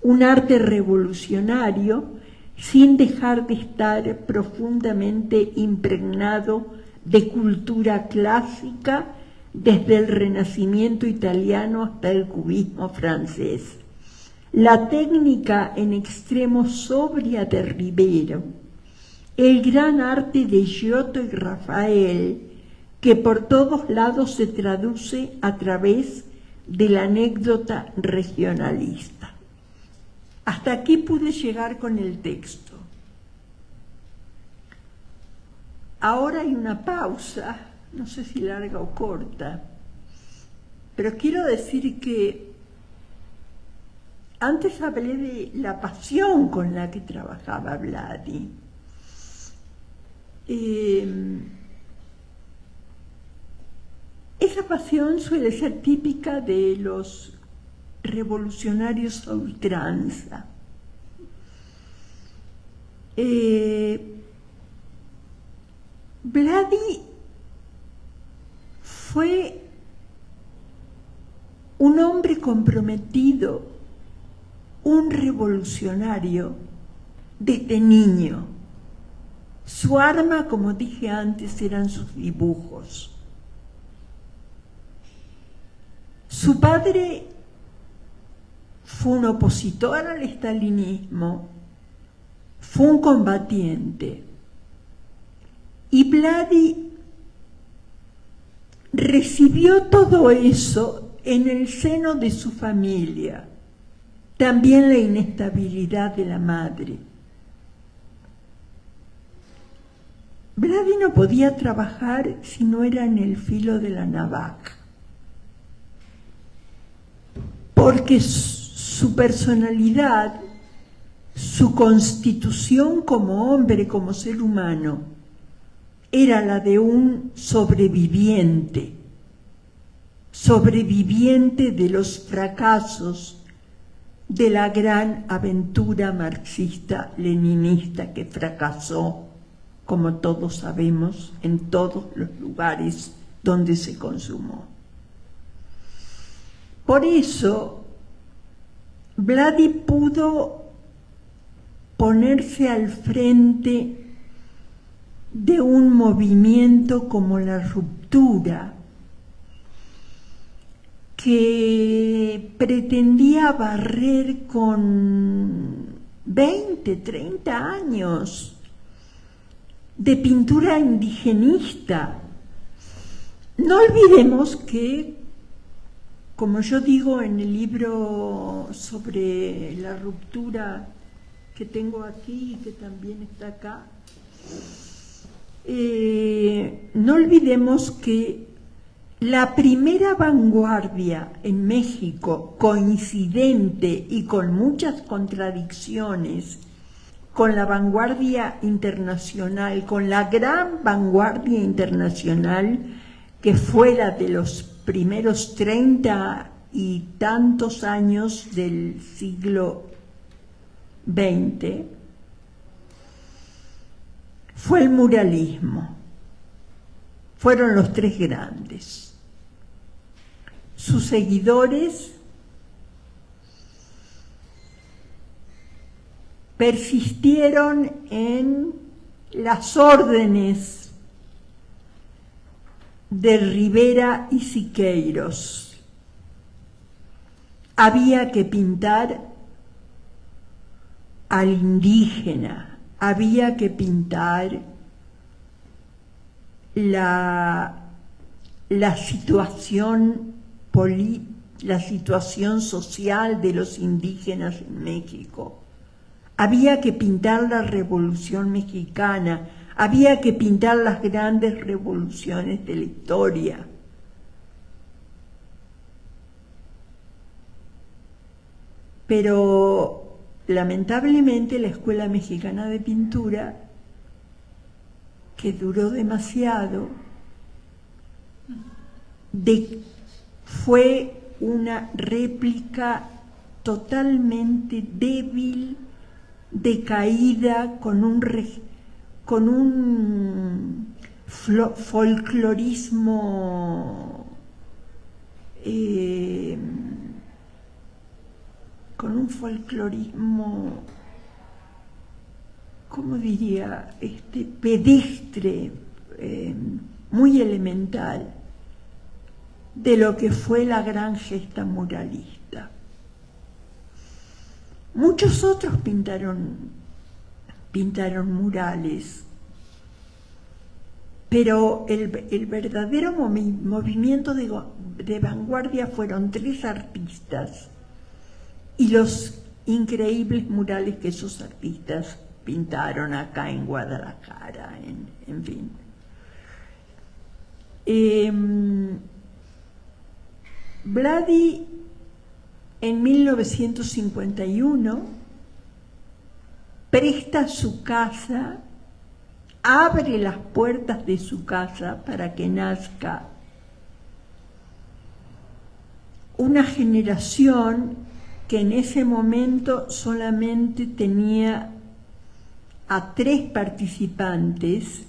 un arte revolucionario sin dejar de estar profundamente impregnado de cultura clásica, desde el Renacimiento italiano hasta el cubismo francés. La técnica en extremo sobria de Ribero, el gran arte de Giotto y Rafael, que por todos lados se traduce a través de la anécdota regionalista. Hasta aquí pude llegar con el texto. Ahora hay una pausa, no sé si larga o corta, pero quiero decir que antes hablé de la pasión con la que trabajaba Vladi. Esa pasión suele ser típica de los revolucionarios a ultranza. Vladi fue un hombre comprometido, un revolucionario desde niño. Su arma, como dije antes, eran sus dibujos. Su padre fue un opositor al estalinismo, fue un combatiente. Y Vladi recibió todo eso en el seno de su familia, también la inestabilidad de la madre. Vladi no podía trabajar si no era en el filo de la navaja, porque su personalidad, su constitución como hombre, como ser humano, era la de un sobreviviente de los fracasos de la gran aventura marxista-leninista que fracasó, como todos sabemos, en todos los lugares donde se consumó. Por eso, Vladi pudo ponerse al frente de un movimiento como la ruptura, que pretendía barrer con 20, 30 años de pintura indigenista. No olvidemos que, como yo digo en el libro sobre la ruptura que tengo aquí y que también está acá, no olvidemos que la primera vanguardia en México, coincidente y con muchas contradicciones con la vanguardia internacional, con la gran vanguardia internacional que fue la de los primeros 30 y tantos años del siglo XX, fue el muralismo. Fueron los tres grandes. Sus seguidores persistieron en las órdenes de Rivera y Siqueiros. Había que pintar al indígena, había que pintar la situación social de los indígenas en México. Había que pintar la Revolución Mexicana, había que pintar las grandes revoluciones de la historia. Pero lamentablemente la Escuela Mexicana de Pintura, que duró demasiado, fue una réplica totalmente débil, decaída, con un folclorismo, ¿cómo diría? Pedestre, muy elemental, de lo que fue la gran gesta muralista. Muchos otros pintaron murales, pero el verdadero movimiento de vanguardia fueron tres artistas y los increíbles murales que esos artistas pintaron acá en Guadalajara, en fin. Vladi en 1951 presta su casa, abre las puertas de su casa para que nazca una generación que en ese momento solamente tenía a 3 participantes: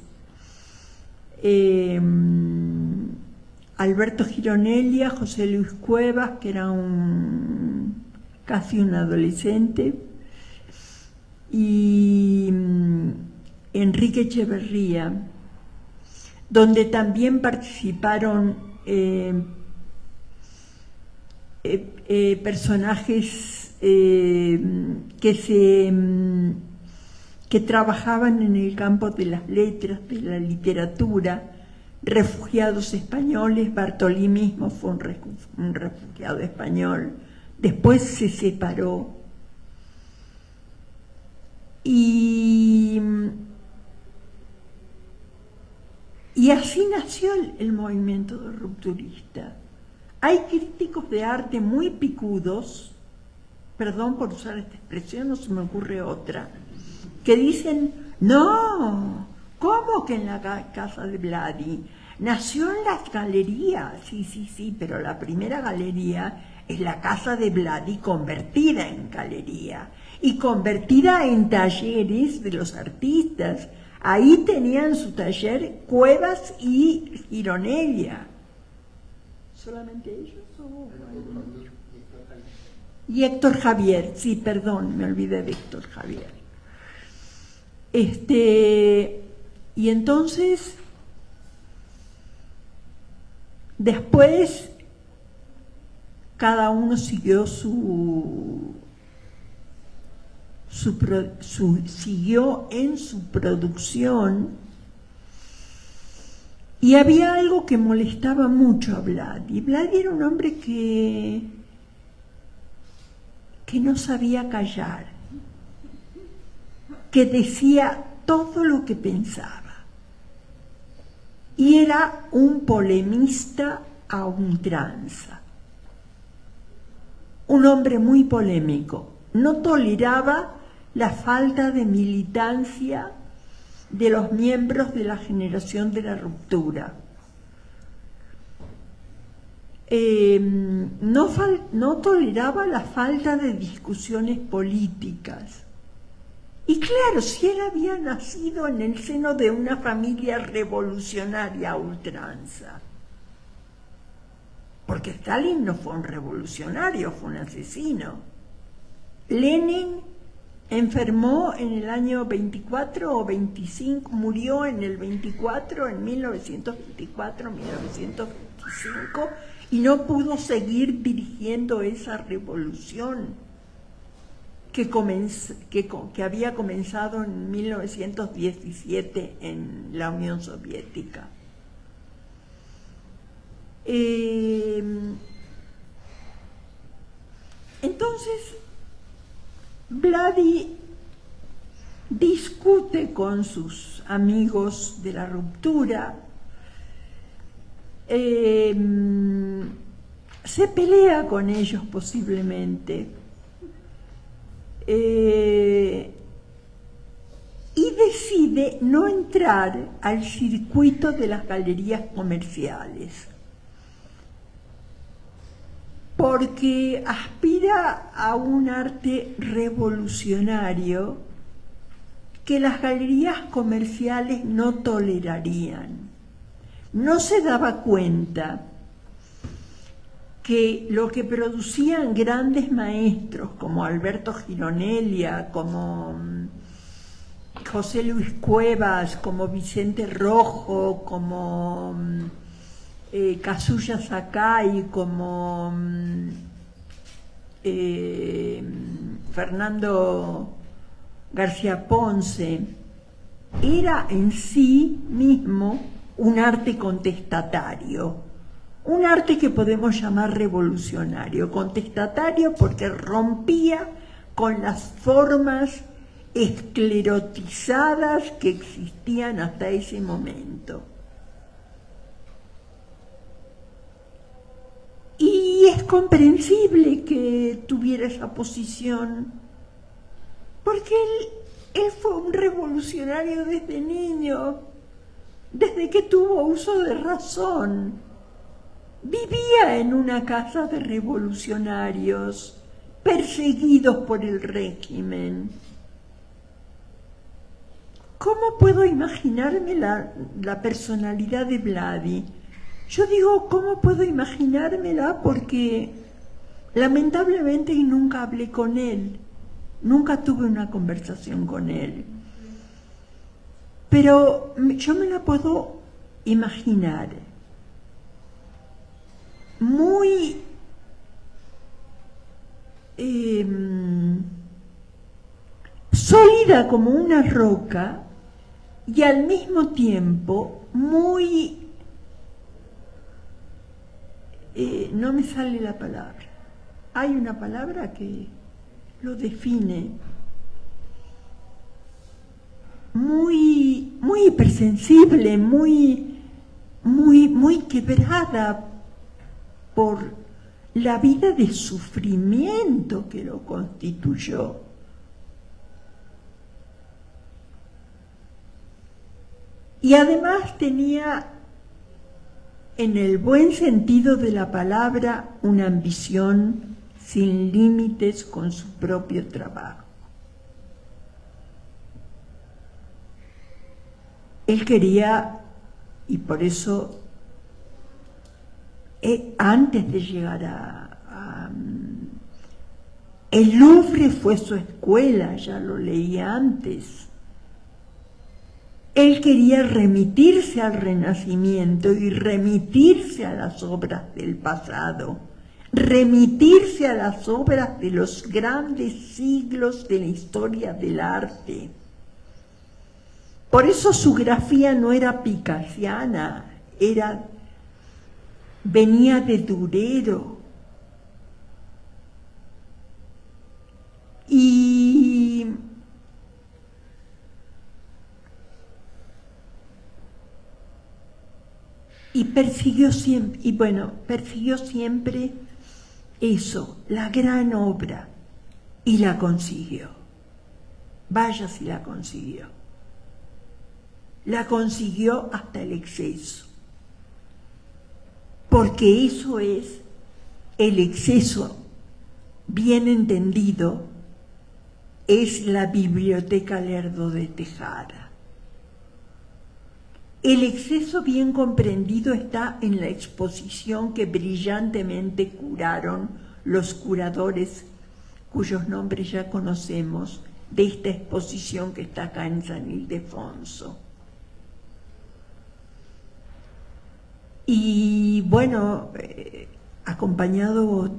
Alberto Gironella, José Luis Cuevas, que era casi un adolescente, y Enrique Echeverría, donde también participaron personajes que trabajaban en el campo de las letras, de la literatura, refugiados españoles. Bartolí mismo fue un refugiado español, después se separó. Y así nació el movimiento rupturista. Hay críticos de arte muy picudos, perdón por usar esta expresión, no se me ocurre otra, que dicen: no, ¿cómo que en la casa de Vladi? Nació en las galerías. Sí, pero la primera galería es la casa de Vladi convertida en galería y convertida en talleres de los artistas. Ahí tenían su taller Cuevas y Gironella. ¿Solamente ellos o algún otro? Y Héctor Javier, sí, perdón, me olvidé de Héctor Javier. Y entonces, después, cada uno siguió siguió en su producción, y había algo que molestaba mucho a Vladi. Vladi era un hombre que no sabía callar, que decía todo lo que pensaba, y era un polemista a ultranza, un hombre muy polémico. No toleraba la falta de militancia de los miembros de la generación de la ruptura. No toleraba la falta de discusiones políticas. Y claro, si él había nacido en el seno de una familia revolucionaria a ultranza, porque Stalin no fue un revolucionario, fue un asesino. Lenin enfermó en el año 24 o 25, murió en el 24, en 1924, 1925, y no pudo seguir dirigiendo esa revolución que había comenzado en 1917 en la Unión Soviética. Entonces, Vladi discute con sus amigos de la ruptura, se pelea con ellos posiblemente, y decide no entrar al circuito de las galerías comerciales, porque aspira a un arte revolucionario que las galerías comerciales no tolerarían. No se daba cuenta que lo que producían grandes maestros como Alberto Gironella, como José Luis Cuevas, como Vicente Rojo, como Kazuya Sakai, como Fernando García Ponce, era en sí mismo un arte contestatario, un arte que podemos llamar revolucionario, contestatario porque rompía con las formas esclerotizadas que existían hasta ese momento. Y es comprensible que tuviera esa posición, porque él fue un revolucionario desde niño, desde que tuvo uso de razón. Vivía en una casa de revolucionarios perseguidos por el régimen. ¿Cómo puedo imaginarme la personalidad de Vladi? Yo digo, ¿cómo puedo imaginármela? Porque lamentablemente nunca hablé con él, nunca tuve una conversación con él. Pero yo me la puedo imaginar muy sólida como una roca y al mismo tiempo muy... no me sale la palabra. Hay una palabra que lo define. Muy hipersensible, muy quebrada por la vida de sufrimiento que lo constituyó. Y además tenía, en el buen sentido de la palabra, una ambición sin límites con su propio trabajo. Él quería, y por eso antes de llegar el Louvre fue su escuela, ya lo leí antes. Él quería remitirse al Renacimiento y remitirse a las obras del pasado, remitirse a las obras de los grandes siglos de la historia del arte. Por eso su grafía no era picasiana, venía de Durero. Y persiguió siempre eso, la gran obra, y la consiguió. Vaya si la consiguió. La consiguió hasta el exceso. Porque eso es el exceso, bien entendido, es la Biblioteca Lerdo de Tejada. El exceso bien comprendido está en la exposición que brillantemente curaron los curadores, cuyos nombres ya conocemos, de esta exposición que está acá en San Ildefonso. Y bueno, acompañado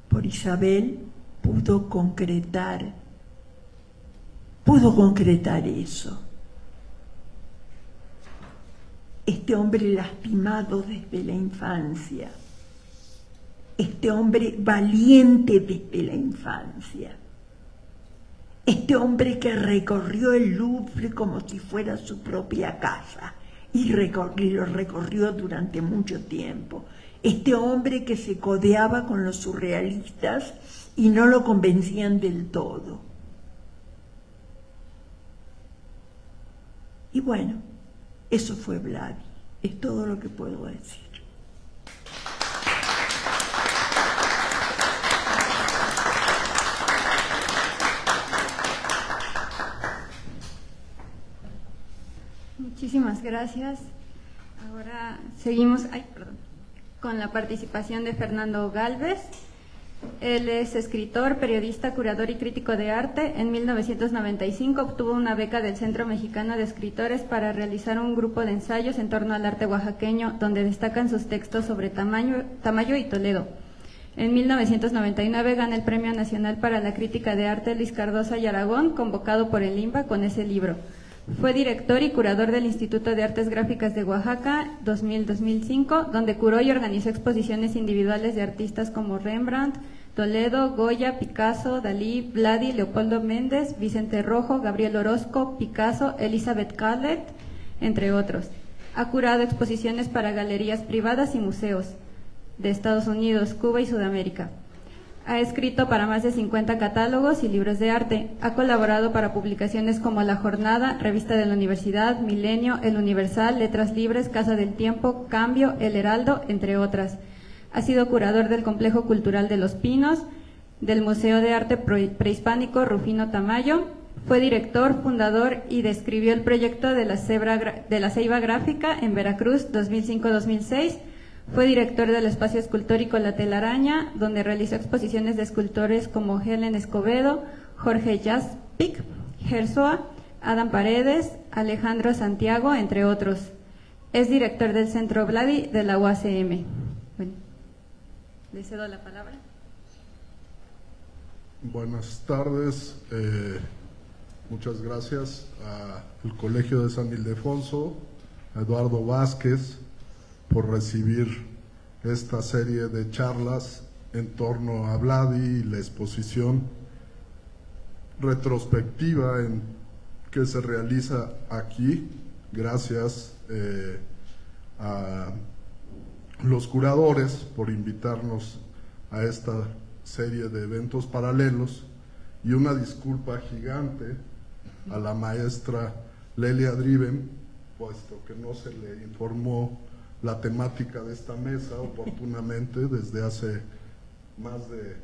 por Isabel, pudo concretar eso. Este hombre lastimado desde la infancia, este hombre valiente desde la infancia, este hombre que recorrió el Louvre como si fuera su propia casa y lo recorrió durante mucho tiempo, este hombre que se codeaba con los surrealistas y no lo convencían del todo. Y bueno, eso fue Vladi, es todo lo que puedo decir. Muchísimas gracias. Ahora seguimos con la participación de Fernando Gálvez. Él es escritor, periodista, curador y crítico de arte. En 1995 obtuvo una beca del Centro Mexicano de Escritores para realizar un grupo de ensayos en torno al arte oaxaqueño, donde destacan sus textos sobre Tamayo y Toledo. En 1999 gana el Premio Nacional para la Crítica de Arte Luis Cardosa y Aragón, convocado por el INBA con ese libro. Fue director y curador del Instituto de Artes Gráficas de Oaxaca 2000-2005, donde curó y organizó exposiciones individuales de artistas como Rembrandt, Toledo, Goya, Picasso, Dalí, Vladi, Leopoldo Méndez, Vicente Rojo, Gabriel Orozco, Picasso, Elizabeth Catlett, entre otros. Ha curado exposiciones para galerías privadas y museos de Estados Unidos, Cuba y Sudamérica. Ha escrito para más de 50 catálogos y libros de arte. Ha colaborado para publicaciones como La Jornada, Revista de la Universidad, Milenio, El Universal, Letras Libres, Casa del Tiempo, Cambio, El Heraldo, entre otras. Ha sido curador del Complejo Cultural de Los Pinos, del Museo de Arte Prehispánico Rufino Tamayo. Fue director, fundador y describió el proyecto de la Ceiba Gráfica en Veracruz 2005-2006. Fue director del Espacio Escultórico La Telaraña, donde realizó exposiciones de escultores como Helen Escobedo, Jorge Jaspic, Gersoa, Adam Paredes, Alejandro Santiago, entre otros. Es director del Centro Vladi de la UACM. Bueno, le cedo la palabra. Buenas tardes. Muchas gracias al Colegio de San Ildefonso, a Eduardo Vázquez, por recibir esta serie de charlas en torno a Vladi y la exposición retrospectiva que se realiza aquí, gracias a los curadores por invitarnos a esta serie de eventos paralelos, y una disculpa gigante a la maestra Lelia Driven, puesto que no se le informó la temática de esta mesa oportunamente. Desde hace más de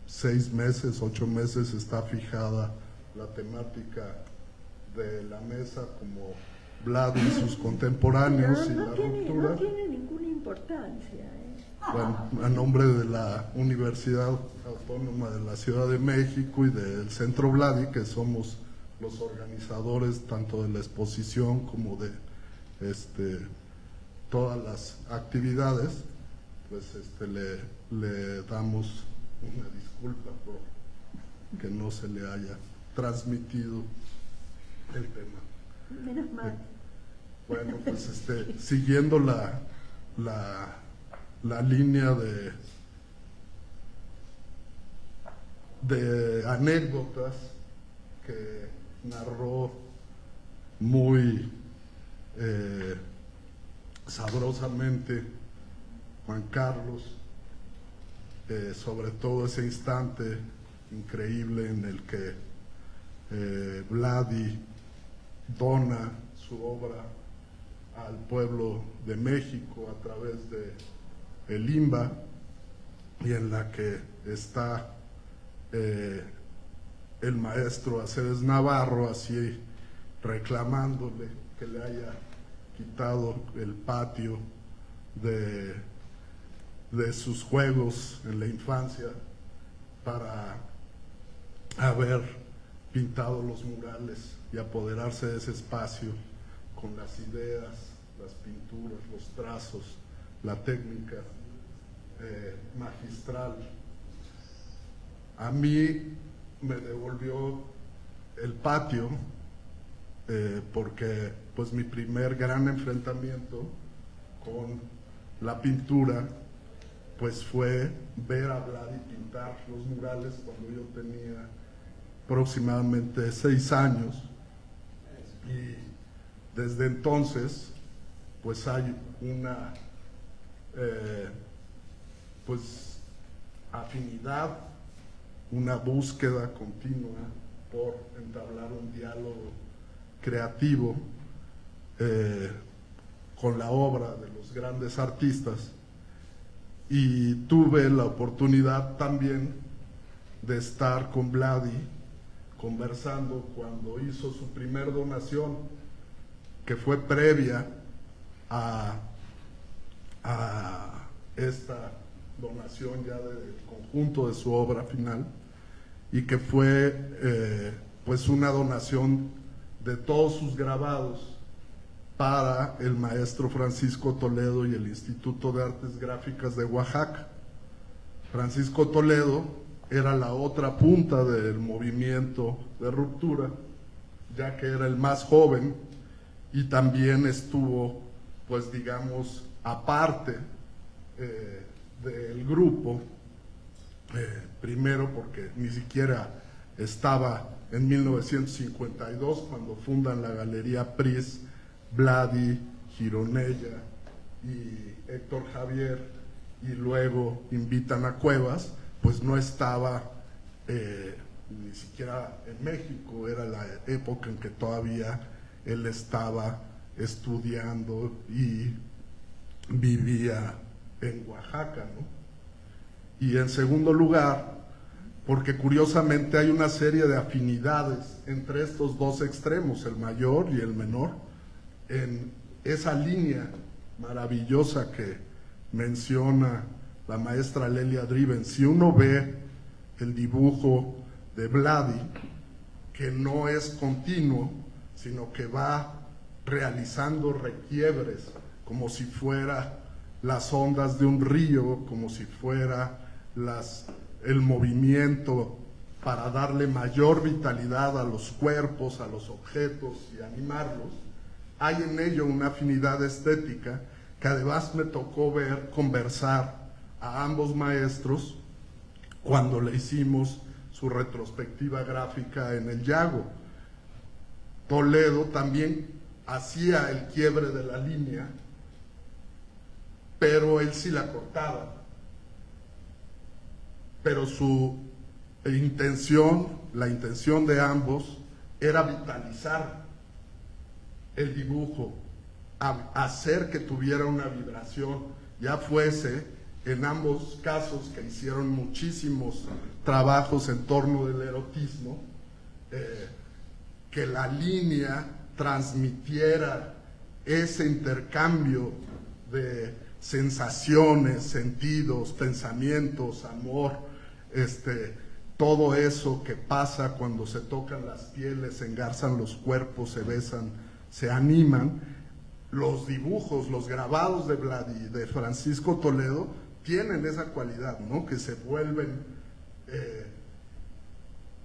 6 meses, 8 meses está fijada la temática de la mesa como Vladi y sus contemporáneos y la ruptura. No tiene ninguna importancia. bueno, a nombre de la Universidad Autónoma de la Ciudad de México y del Centro Vladi, que somos los organizadores tanto de la exposición como de todas las actividades, pues le damos una disculpa por que no se le haya transmitido el tema. Menos mal. Bueno, pues siguiendo la línea de anécdotas que narró muy sabrosamente Juan Carlos, sobre todo ese instante increíble en el que Vladi dona su obra al pueblo de México a través de el IMBA, y en la que está el maestro Aceves Navarro así reclamándole que le haya quitado el patio de sus juegos en la infancia para haber pintado los murales y apoderarse de ese espacio con las ideas, las pinturas, los trazos, la técnica magistral. A mí me devolvió el patio porque pues mi primer gran enfrentamiento con la pintura pues fue ver a Vladi pintar los murales cuando yo tenía aproximadamente 6 años, y desde entonces pues hay una pues afinidad, una búsqueda continua por entablar un diálogo creativo con la obra de los grandes artistas, y tuve la oportunidad también de estar con Vladi conversando cuando hizo su primer donación, que fue previa a esta donación ya del conjunto de su obra final, y que fue pues una donación de todos sus grabados para el maestro Francisco Toledo y el Instituto de Artes Gráficas de Oaxaca. Francisco Toledo era la otra punta del movimiento de ruptura, ya que era el más joven y también estuvo, pues digamos, aparte del grupo, primero porque ni siquiera estaba en 1952 cuando fundan la Galería Pris, Vladi, Gironella y Héctor Javier, y luego invitan a Cuevas, pues no estaba ni siquiera en México, era la época en que todavía él estaba estudiando y vivía en Oaxaca, ¿no? Y en segundo lugar, porque curiosamente hay una serie de afinidades entre estos dos extremos, el mayor y el menor, en esa línea maravillosa que menciona la maestra Lelia Driven. Si uno ve el dibujo de Vladi, que no es continuo, sino que va realizando requiebres, como si fuera las ondas de un río, como si fuera el movimiento para darle mayor vitalidad a los cuerpos, a los objetos y animarlos, hay en ello una afinidad estética que además me tocó conversar a ambos maestros cuando le hicimos su retrospectiva gráfica en el Yago. Toledo también hacía el quiebre de la línea, pero él sí la cortaba. Pero su intención, la intención de ambos, era vitalizar el dibujo, hacer que tuviera una vibración, ya fuese en ambos casos que hicieron muchísimos trabajos en torno del erotismo, que la línea transmitiera ese intercambio de sensaciones, sentidos, pensamientos, amor, todo eso que pasa cuando se tocan las pieles, se engarzan los cuerpos, se besan, se animan. Los dibujos, los grabados de Vladi, de Francisco Toledo, tienen esa cualidad, ¿no? Que se vuelven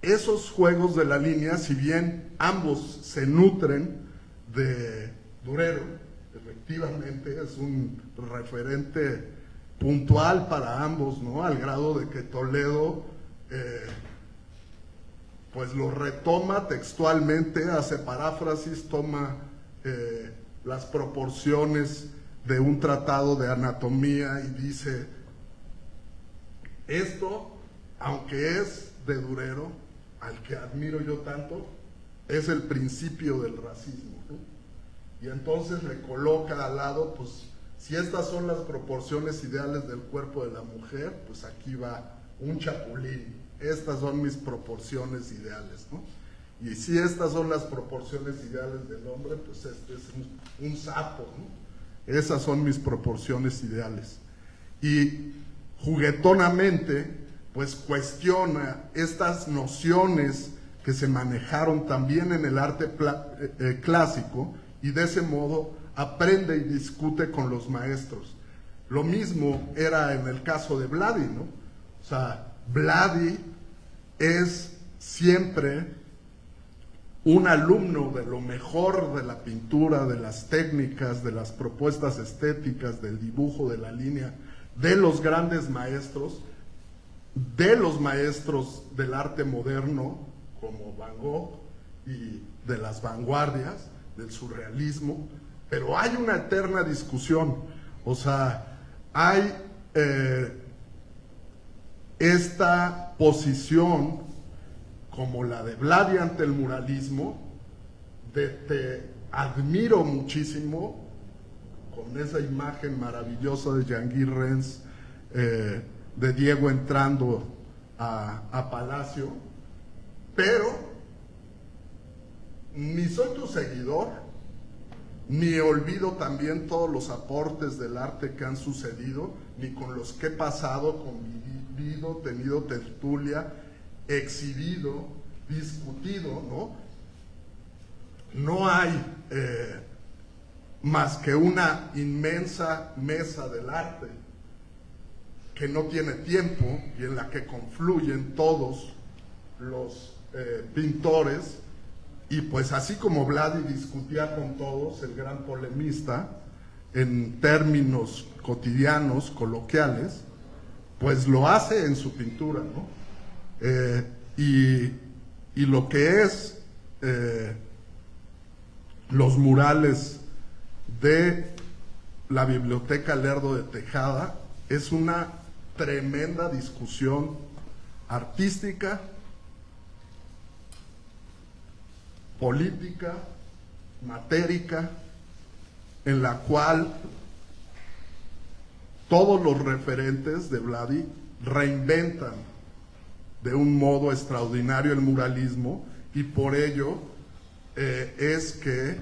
esos juegos de la línea, si bien ambos se nutren de Durero, efectivamente es un referente puntual para ambos, ¿no? Al grado de que Toledo pues lo retoma textualmente, hace paráfrasis, toma las proporciones de un tratado de anatomía y dice: esto, aunque es de Durero, al que admiro yo tanto, es el principio del racismo, ¿no? Y entonces le coloca al lado, pues, si estas son las proporciones ideales del cuerpo de la mujer, pues aquí va un chapulín, estas son mis proporciones ideales, ¿no? Y si estas son las proporciones ideales del hombre, pues este es un sapo, ¿no? Esas son mis proporciones ideales. Y juguetonamente, pues cuestiona estas nociones que se manejaron también en el arte clásico, y de ese modo aprende y discute con los maestros. Lo mismo era en el caso de Vladi, ¿no? O sea, Vladi es siempre un alumno de lo mejor de la pintura, de las técnicas, de las propuestas estéticas, del dibujo, de la línea, de los grandes maestros, de los maestros del arte moderno, como Van Gogh, y de las vanguardias, del surrealismo, pero hay una eterna discusión. O sea, hay esta posición como la de Vladi ante el muralismo, de te admiro muchísimo, con esa imagen maravillosa de Jean-Guy Rens, de Diego entrando a Palacio, pero ni soy tu seguidor, ni olvido también todos los aportes del arte que han sucedido, ni con los que he pasado, convivido, tenido tertulia, exhibido, discutido, ¿no? No hay más que una inmensa mesa del arte que no tiene tiempo y en la que confluyen todos los pintores. Y pues así como Vladi discutía con todos, el gran polemista, en términos cotidianos, coloquiales, pues lo hace en su pintura, ¿no? Y lo que es los murales de la Biblioteca Lerdo de Tejada es una tremenda discusión artística, política, matérica, en la cual todos los referentes de Vladi reinventan de un modo extraordinario el muralismo, y por ello es que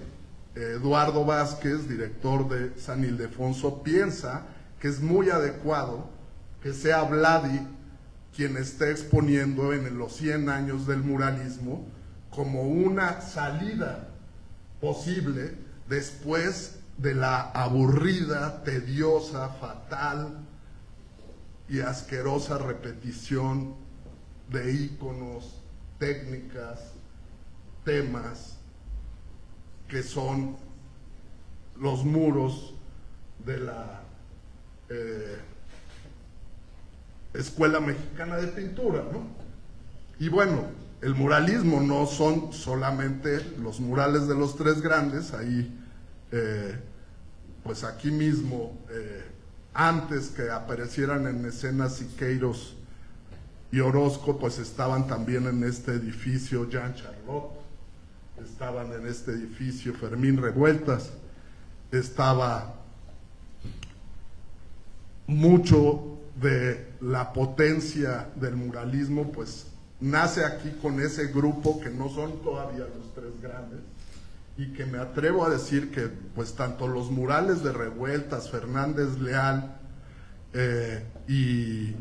Eduardo Vázquez, director de San Ildefonso, piensa que es muy adecuado que sea Vladi quien esté exponiendo en los 100 años del muralismo como una salida posible después de la aburrida, tediosa, fatal y asquerosa repetición de íconos, técnicas, temas que son los muros de la Escuela Mexicana de Pintura, ¿no? Y bueno, el muralismo no son solamente los murales de los tres grandes, ahí, pues aquí mismo, antes que aparecieran en escena Siqueiros y Orozco, pues estaban también en este edificio Jean Charlotte, estaban en este edificio Fermín Revueltas, estaba mucho de la potencia del muralismo, pues nace aquí con ese grupo que no son todavía los tres grandes, y que me atrevo a decir que pues tanto los murales de Revueltas, Fernández Leal y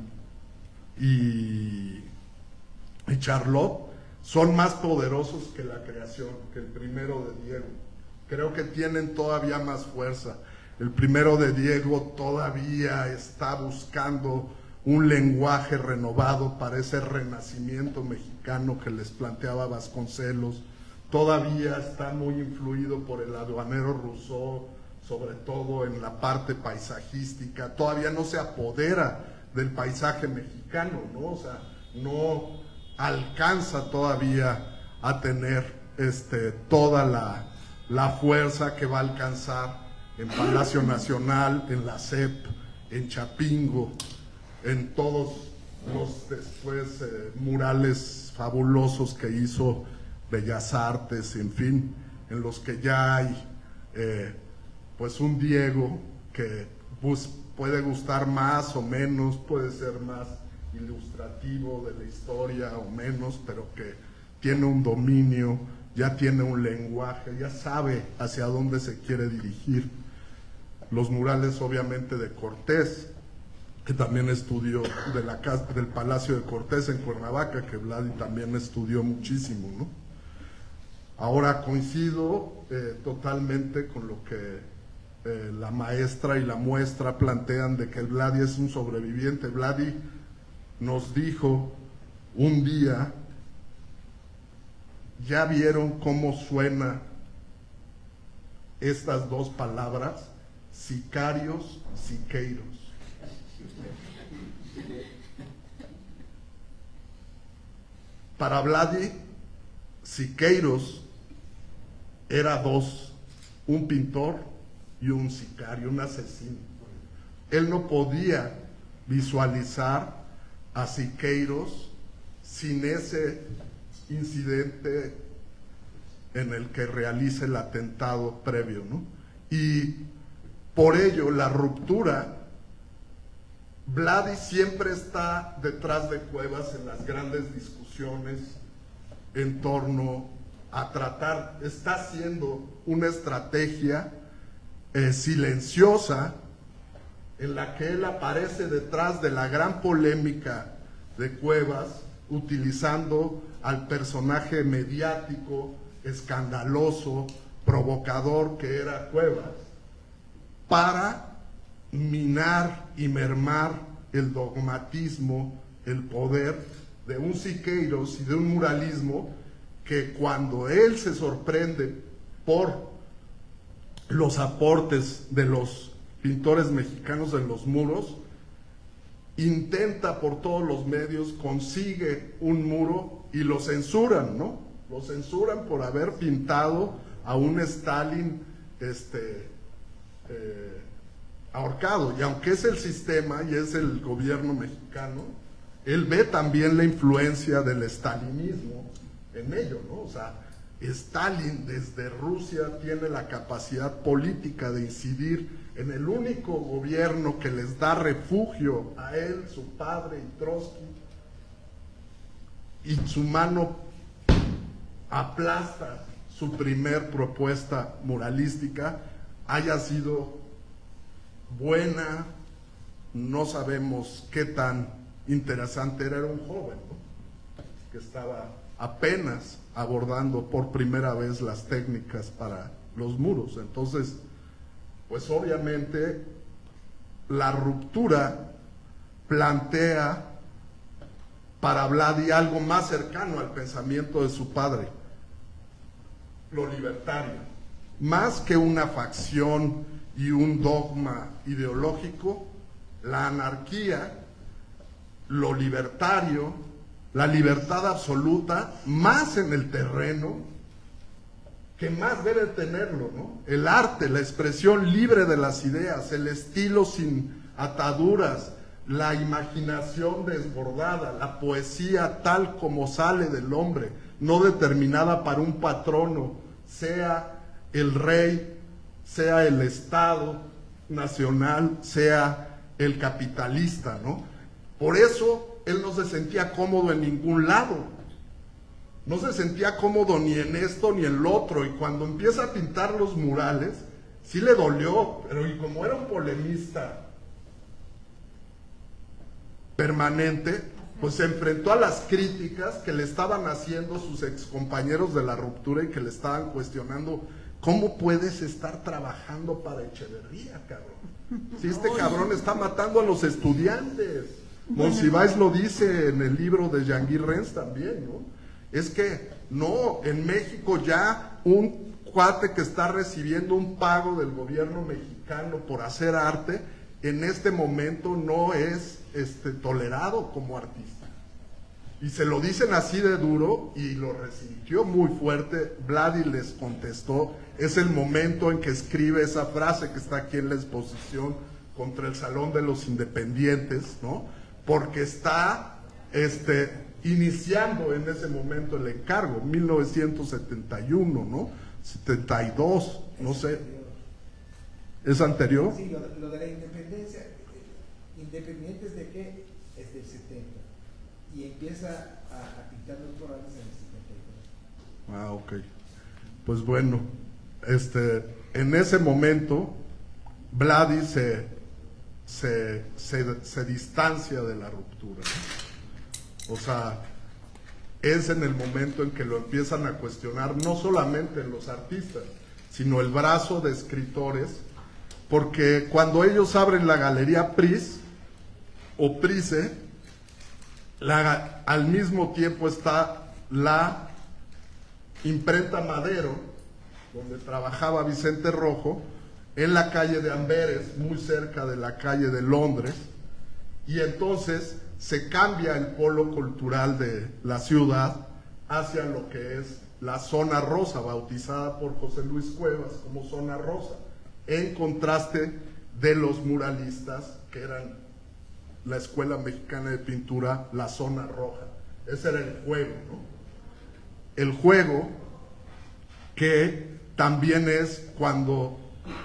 Charlot son más poderosos que la creación, que el primero de Diego. Creo que tienen todavía más fuerza. El primero de Diego todavía está buscando un lenguaje renovado para ese renacimiento mexicano que les planteaba Vasconcelos. Todavía está muy influido por el aduanero Rousseau, sobre todo en la parte paisajística. Todavía no se apodera del paisaje mexicano, ¿no? O sea, no alcanza todavía a tener toda la fuerza que va a alcanzar en Palacio Nacional, en la CEP, en Chapingo, en todos los después murales fabulosos que hizo Bellas Artes, en fin, en los que ya hay pues un Diego que puede gustar más o menos, puede ser más ilustrativo de la historia o menos, pero que tiene un dominio, ya tiene un lenguaje, ya sabe hacia dónde se quiere dirigir. Los murales obviamente de Cortés, que también estudió de la casa del Palacio de Cortés en Cuernavaca, que Vladi también estudió muchísimo, ¿no? Ahora coincido totalmente con lo que la maestra y la muestra plantean de que el Vladi es un sobreviviente. Vladi nos dijo un día, ¿ya vieron cómo suena estas dos palabras? Sicarios, siqueiros. Para Vladi, Siqueiros era dos, un pintor y un sicario, un asesino. Él no podía visualizar a Siqueiros sin ese incidente en el que realiza el atentado previo, ¿no? Y por ello la ruptura, Vladi siempre está detrás de Cuevas en las grandes discusiones en torno a tratar, está haciendo una estrategia silenciosa en la que él aparece detrás de la gran polémica de Cuevas, utilizando al personaje mediático, escandaloso, provocador que era Cuevas, para minar y mermar el dogmatismo, el poder de un Siqueiros y de un muralismo que cuando él se sorprende por los aportes de los pintores mexicanos en los muros, intenta por todos los medios, consigue un muro y lo censuran, ¿no? Lo censuran por haber pintado a un Stalin ahorcado. Y aunque es el sistema y es el gobierno mexicano, él ve también la influencia del stalinismo en ello, ¿no? O sea, Stalin desde Rusia tiene la capacidad política de incidir en el único gobierno que les da refugio a él, su padre y Trotsky, y su mano aplasta su primer propuesta muralística, haya sido buena, no sabemos qué tan interesante era un joven, ¿no? Que estaba apenas abordando por primera vez las técnicas para los muros. Entonces, pues obviamente la ruptura plantea para Vladi algo más cercano al pensamiento de su padre, lo libertario, más que una facción y un dogma ideológico, la anarquía, lo libertario, la libertad absoluta, más en el terreno, que más debe tenerlo, ¿no? El arte, la expresión libre de las ideas, el estilo sin ataduras, la imaginación desbordada, la poesía tal como sale del hombre, no determinada para un patrono, sea el rey, sea el Estado nacional, sea el capitalista, ¿no? Por eso él no se sentía cómodo en ningún lado. no se sentía cómodo ni en esto ni en lo otro, y cuando empieza a pintar los murales, sí le dolió, pero y como era un polemista permanente, pues se enfrentó a las críticas que le estaban haciendo sus excompañeros de la ruptura y que le estaban cuestionando: ¿cómo puedes estar trabajando para Echeverría, cabrón? Si este cabrón está matando a los estudiantes. Monsiváis lo dice en el libro de Jean-Guy Renz también, ¿no? Es que no, en México ya un cuate que está recibiendo un pago del gobierno mexicano por hacer arte, en este momento no es tolerado como artista. Y se lo dicen así de duro y lo resintió muy fuerte. Vladi les contestó, es el momento en que escribe esa frase que está aquí en la exposición contra el Salón de los Independientes, ¿no? Porque está iniciando en ese momento el encargo, 1971, ¿no? 72, no sé. ¿Es anterior? Sí, lo de la independencia, ¿independientes de qué? Es del 70. Y empieza a pintar los corales en el 72. Ah, ok. Pues bueno, en ese momento, Vladi se distancia de la ruptura, ¿no? O sea, es en el momento en que lo empiezan a cuestionar, no solamente los artistas, sino el brazo de escritores, porque cuando ellos abren la Galería Pris o Price, al mismo tiempo está la imprenta Madero, donde trabajaba Vicente Rojo, en la calle de Amberes, muy cerca de la calle de Londres, y entonces se cambia el polo cultural de la ciudad hacia lo que es la zona rosa, bautizada por José Luis Cuevas como zona rosa, en contraste de los muralistas que eran la Escuela Mexicana de Pintura, la zona roja. Ese era el juego, ¿no? El juego que también es cuando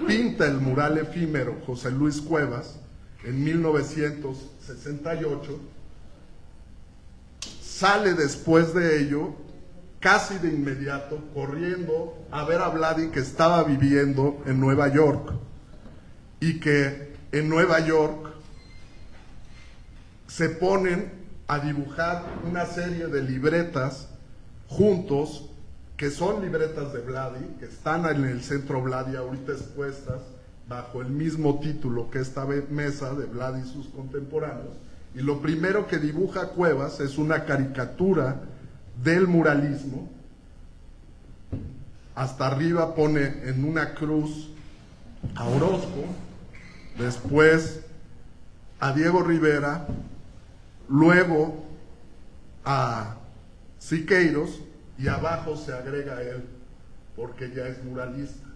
pinta el mural efímero José Luis Cuevas en 1968, sale después de ello, casi de inmediato, corriendo a ver a Vladi, que estaba viviendo en Nueva York, y que en Nueva York se ponen a dibujar una serie de libretas juntos, que son libretas de Vladi, que están en el Centro Vladi ahorita expuestas bajo el mismo título que esta mesa de Vladi y sus contemporáneos. Y lo primero que dibuja Cuevas es una caricatura del muralismo. Hasta arriba pone en una cruz a Orozco, después a Diego Rivera, luego a Siqueiros, y abajo se agrega él, porque ya es muralista,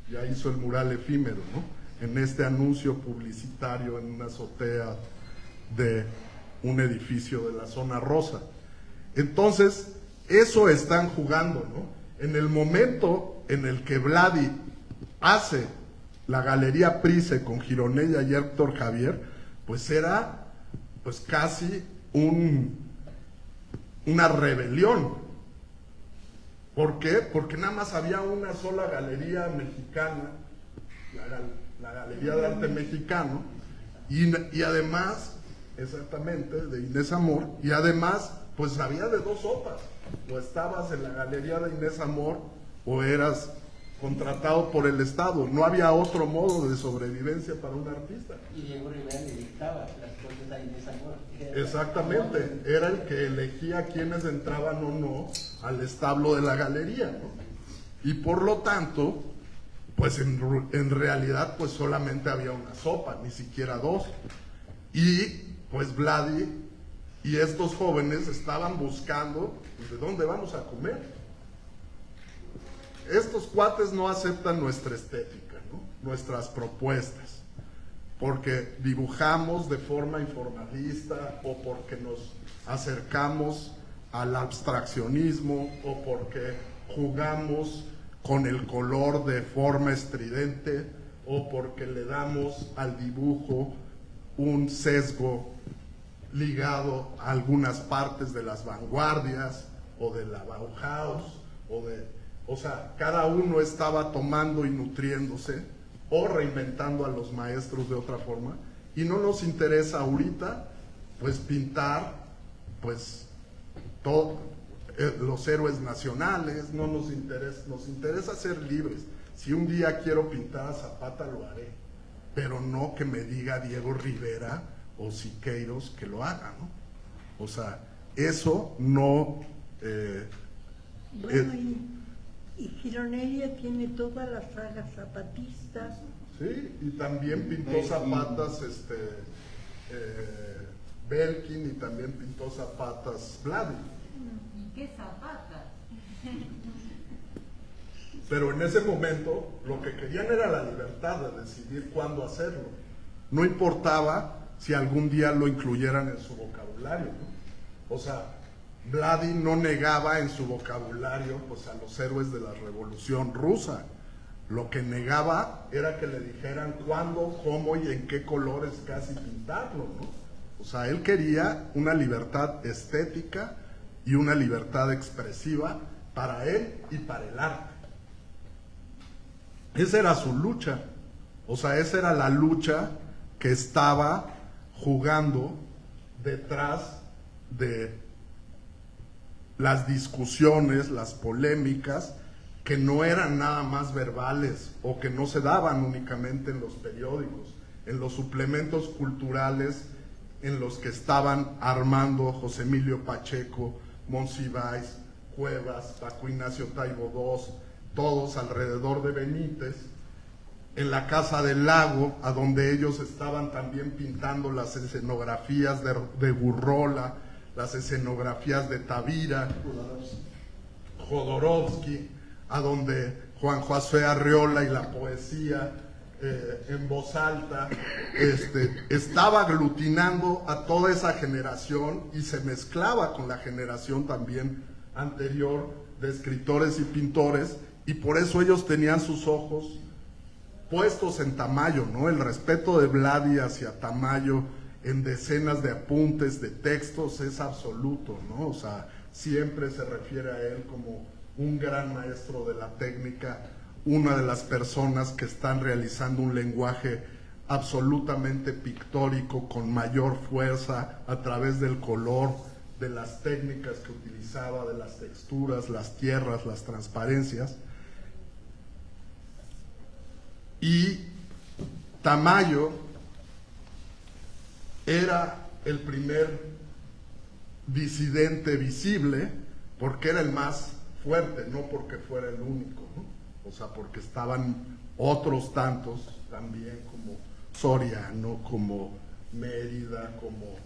ya hizo el mural efímero, ¿no? En este anuncio publicitario en una azotea de un edificio de la zona rosa. Entonces, eso están jugando, ¿no? En el momento en el que Vladi hace la Galería Price con Gironella y Héctor Javier, pues era pues casi una rebelión. ¿Por qué? Porque nada más había una sola galería mexicana, la Galería de Arte Mexicano, y además, exactamente, de Inés Amor, y además, pues había de dos sopas: o estabas en la Galería de Inés Amor o eras contratado por el Estado. No había otro modo de sobrevivencia para un artista. Y Diego Rivera le dictaba las cosas a Inés Amor. Exactamente, era el que elegía quiénes entraban o no al establo de la galería, ¿no? Y por lo tanto, pues en realidad pues solamente había una sopa, ni siquiera dos. Y pues Vladi y estos jóvenes estaban buscando, pues, ¿de dónde vamos a comer? Estos cuates no aceptan nuestra estética, ¿no? Nuestras propuestas, porque dibujamos de forma informalista, o porque nos acercamos al abstraccionismo, o porque jugamos con el color de forma estridente, o porque le damos al dibujo un sesgo ligado a algunas partes de las vanguardias, o de la Bauhaus, o sea, cada uno estaba tomando y nutriéndose o reinventando a los maestros de otra forma, y no nos interesa ahorita pues pintar pues todo, los héroes nacionales, no nos interesa ser libres. Si un día quiero pintar a Zapata lo haré, pero no que me diga Diego Rivera o Siqueiros que lo haga, ¿no? O sea, eso no... Bueno, y Gironella tiene toda la saga zapatista. Sí, y también pintó zapatas Belkin, y también pintó zapatas Vladi. ¿Y qué zapatas? Pero en ese momento lo que querían era la libertad de decidir cuándo hacerlo. No importaba si algún día lo incluyeran en su vocabulario, ¿no? O sea, Vladi no negaba en su vocabulario pues a los héroes de la Revolución Rusa. Lo que negaba era que le dijeran cuándo, cómo y en qué colores casi pintarlo, ¿no? O sea, él quería una libertad estética y una libertad expresiva para él y para el arte. Esa era su lucha. O sea, esa era la lucha que estaba jugando detrás de las discusiones, las polémicas, que no eran nada más verbales o que no se daban únicamente en los periódicos, en los suplementos culturales en los que estaban armando José Emilio Pacheco, Monsiváis, Cuevas, Paco Ignacio Taibo II, todos alrededor de Benítez, en la Casa del Lago, a donde ellos estaban también pintando las escenografías de Gurrola, las escenografías de Tavira, Jodorowsky, a donde Juan José Arreola y la poesía en voz alta, estaba aglutinando a toda esa generación y se mezclaba con la generación también anterior de escritores y pintores, y por eso ellos tenían sus ojos puestos en Tamayo, ¿no? El respeto de Vladi hacia Tamayo en decenas de apuntes, de textos, es absoluto, ¿no? O sea, siempre se refiere a él como un gran maestro de la técnica, una de las personas que están realizando un lenguaje absolutamente pictórico, con mayor fuerza, a través del color, de las técnicas que utilizaba, de las texturas, las tierras, las transparencias. Y Tamayo era el primer disidente visible porque era el más fuerte, no porque fuera el único, ¿no? O sea, porque estaban otros tantos también, como Soriano, como Mérida, como...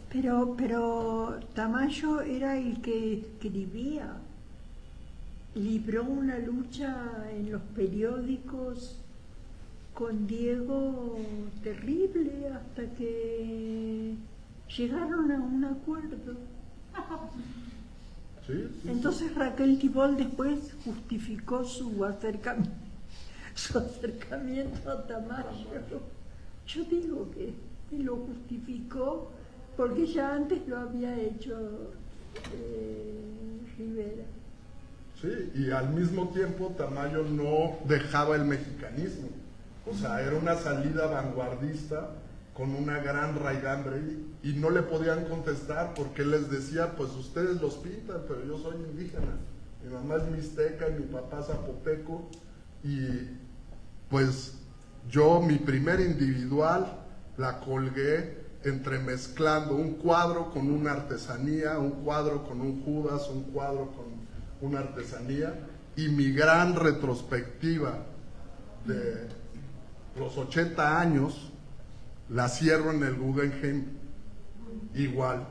Pero Tamayo era el que escribía, libró una lucha en los periódicos con Diego terrible hasta que llegaron a un acuerdo. Sí. Entonces Raquel Tibol después justificó su acercamiento a Tamayo. Yo digo que lo justificó porque ya antes lo había hecho Rivera. Sí, y al mismo tiempo Tamayo no dejaba el mexicanismo. O sea, era una salida vanguardista con una gran raigambre y no le podían contestar porque él les decía, pues ustedes los pintan, pero yo soy indígena. Mi mamá es mixteca y mi papá zapoteco, y pues yo mi primer individual la colgué entremezclando un cuadro con una artesanía, un cuadro con un Judas, un cuadro con una artesanía, y mi gran retrospectiva de los 80 años la cierro en el Guggenheim igual.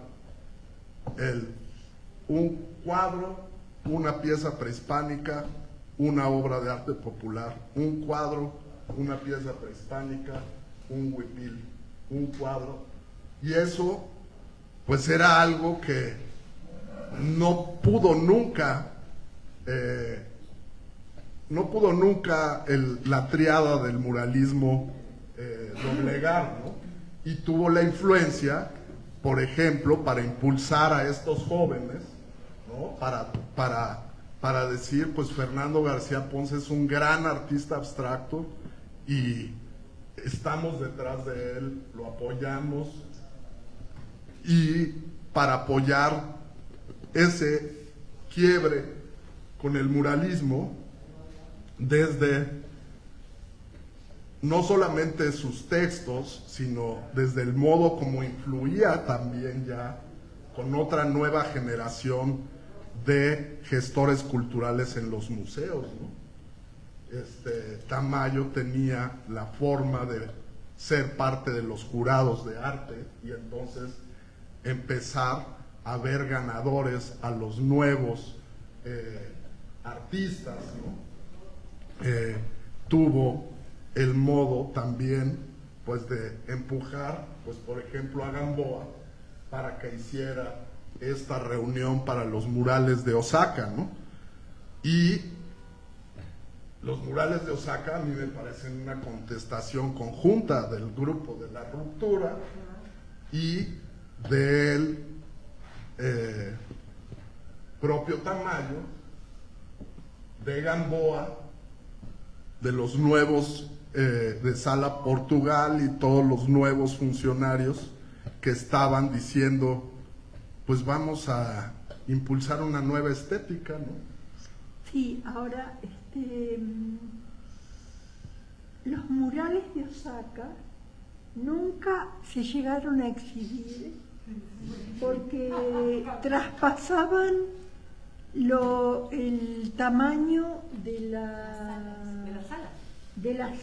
Un cuadro, una pieza prehispánica, una obra de arte popular, un cuadro, una pieza prehispánica, un huipil, un cuadro, y eso pues era algo que no pudo nunca la triada del muralismo doblegar, ¿no? Y tuvo la influencia, por ejemplo, para impulsar a estos jóvenes, ¿no? Para decir, pues Fernando García Ponce es un gran artista abstracto y estamos detrás de él, lo apoyamos, y para apoyar ese quiebre con el muralismo desde no solamente sus textos, sino desde el modo como influía también ya con otra nueva generación de gestores culturales en los museos, ¿no? Tamayo tenía la forma de ser parte de los jurados de arte y entonces empezar a ver ganadores a los nuevos artistas, ¿no? Tuvo el modo también pues de empujar, pues por ejemplo a Gamboa para que hiciera esta reunión para los murales de Osaka, ¿no? Y los murales de Osaka a mí me parecen una contestación conjunta del grupo de la ruptura y del propio Tamayo, de Gamboa, de los nuevos de Sala Portugal y todos los nuevos funcionarios que estaban diciendo, pues vamos a impulsar una nueva estética, ¿no? Sí, ahora los murales de Osaka nunca se llegaron a exhibir porque traspasaban el tamaño de la sala. De la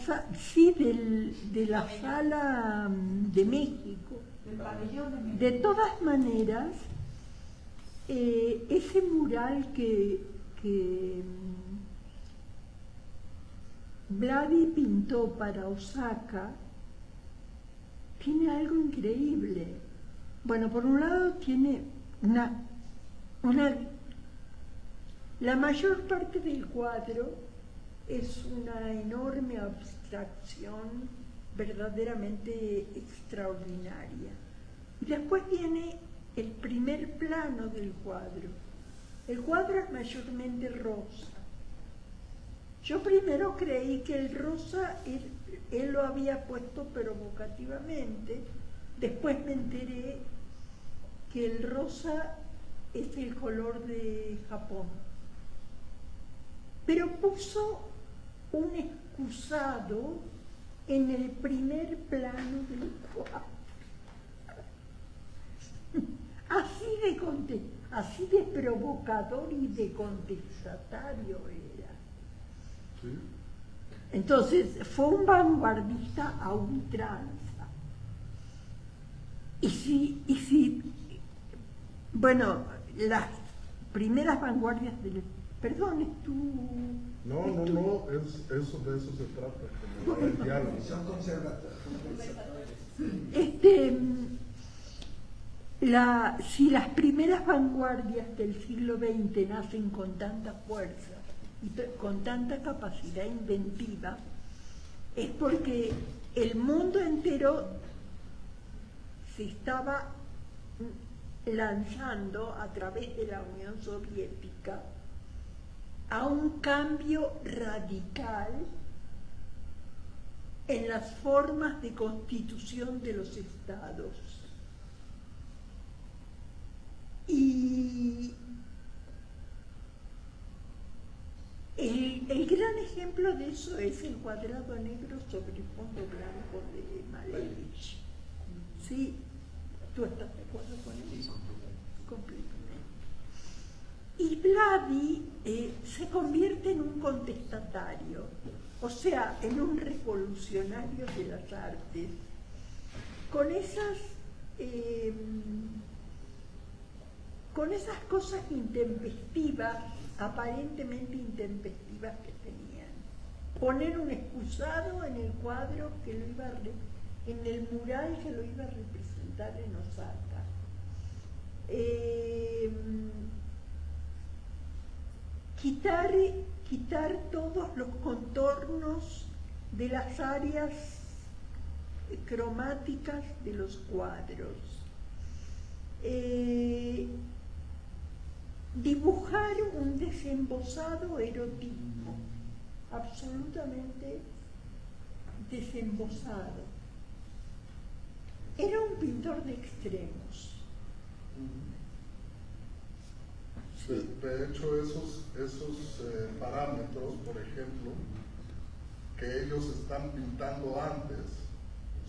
sala de México. Del pabellón de México. De todas maneras, ese mural que Vladi pintó para Osaka tiene algo increíble. Bueno, por un lado tiene la mayor parte del cuadro es una enorme abstracción verdaderamente extraordinaria. Y después viene el primer plano del cuadro. El cuadro es mayormente rosa. Yo primero creí que el rosa él lo había puesto provocativamente. Después me enteré que el rosa es el color de Japón. Pero puso un excusado en el primer plano del cuadro. Así de provocador y de contestatario era. ¿Sí? Entonces fue un vanguardista a ultranza. Bueno, las primeras vanguardias del... Perdón, es tu... No, de eso se trata, el diálogo. Son conservadores. Si las primeras vanguardias del siglo XX nacen con tanta fuerza y con tanta capacidad inventiva, es porque el mundo entero se estaba lanzando a través de la Unión Soviética a un cambio radical en las formas de constitución de los estados. Y el gran ejemplo de eso es el cuadrado negro sobre fondo blanco de Malevich. ¿Sí? ¿Tú estás de acuerdo con eso? Completamente. Y Vladi se convierte en un contestatario, o sea, en un revolucionario de las artes, con esas cosas intempestivas, aparentemente intempestivas que tenían. Poner un excusado en el cuadro en el mural que lo iba a representar en Osaka. Quitar todos los contornos de las áreas cromáticas de los cuadros. dibujar un desembosado erotismo, absolutamente desembosado. Era un pintor de extremos. De hecho, esos parámetros, por ejemplo, que ellos están pintando antes,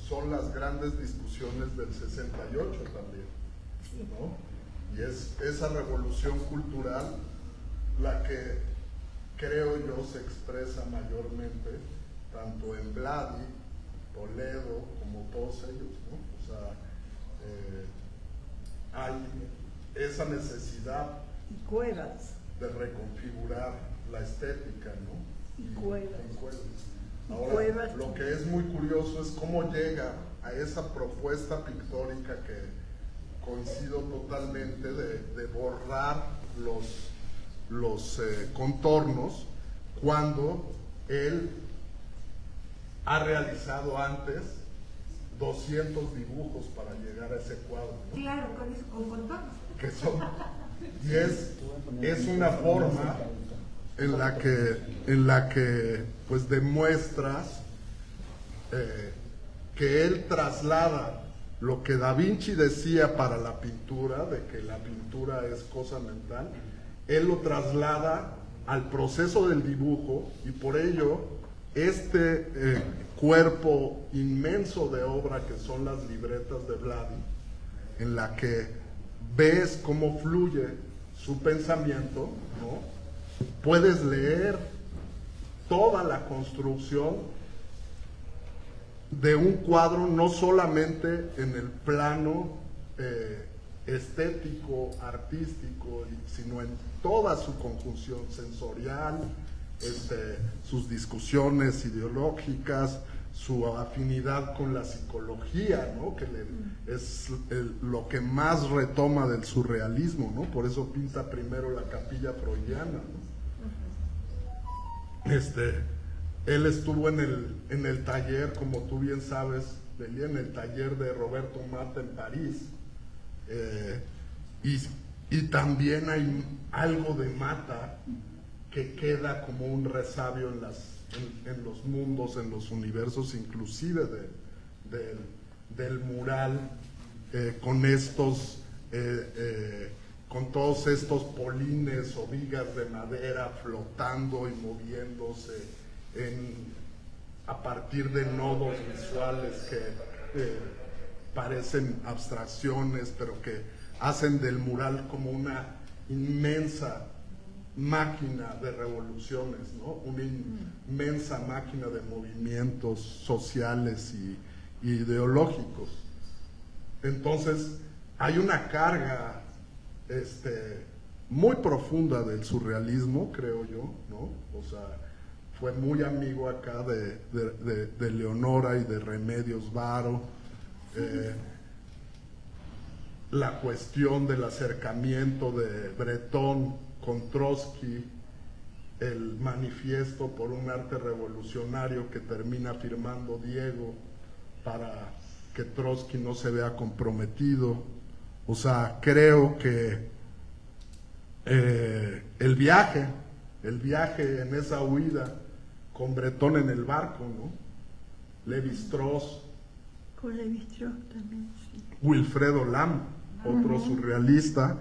son las grandes discusiones del 68 también, ¿no? Y es esa revolución cultural la que creo yo se expresa mayormente tanto en Vladi, Toledo, como todos ellos, ¿no? O sea, hay esa necesidad Y Cuevas. de reconfigurar la estética, ¿no? Y Cuevas. Y Ahora, Cuevas. lo que es muy curioso es cómo llega a esa propuesta pictórica que coincido totalmente de borrar los contornos cuando él ha realizado antes 200 dibujos para llegar a ese cuadro, ¿no? Claro, con eso, con contornos. Que son, y es una forma en la que pues demuestras que él traslada lo que Da Vinci decía para la pintura, de que la pintura es cosa mental, él lo traslada al proceso del dibujo, y por ello este cuerpo inmenso de obra que son las libretas de Vladi, en la que ves cómo fluye su pensamiento, ¿no? Puedes leer toda la construcción de un cuadro, no solamente en el plano estético, artístico, sino en toda su conjunción sensorial, sus discusiones ideológicas, su afinidad con la psicología, ¿no? Que es lo que más retoma del surrealismo, ¿no? Por eso pinta primero la capilla freudiana, ¿no? Él estuvo en el taller, como tú bien sabes, Delia, en el taller de Roberto Mata en París, y también hay algo de Mata que queda como un resabio en los mundos, en los universos, inclusive del mural, con todos estos polines o vigas de madera flotando y moviéndose a partir de nodos visuales que parecen abstracciones, pero que hacen del mural como una inmensa máquina de revoluciones, ¿no? Una inmensa máquina de movimientos sociales y ideológicos. Entonces, hay una carga muy profunda del surrealismo, creo yo, ¿no? O sea, fue muy amigo acá de Leonora y de Remedios Varo. La cuestión del acercamiento de Breton con Trotsky, el manifiesto por un arte revolucionario que termina firmando Diego para que Trotsky no se vea comprometido. O sea, creo que el viaje en esa huida con Breton en el barco, ¿no? Lévi-Strauss, Con Lévi-Strauss también, sí. Wilfredo Lam, otro surrealista,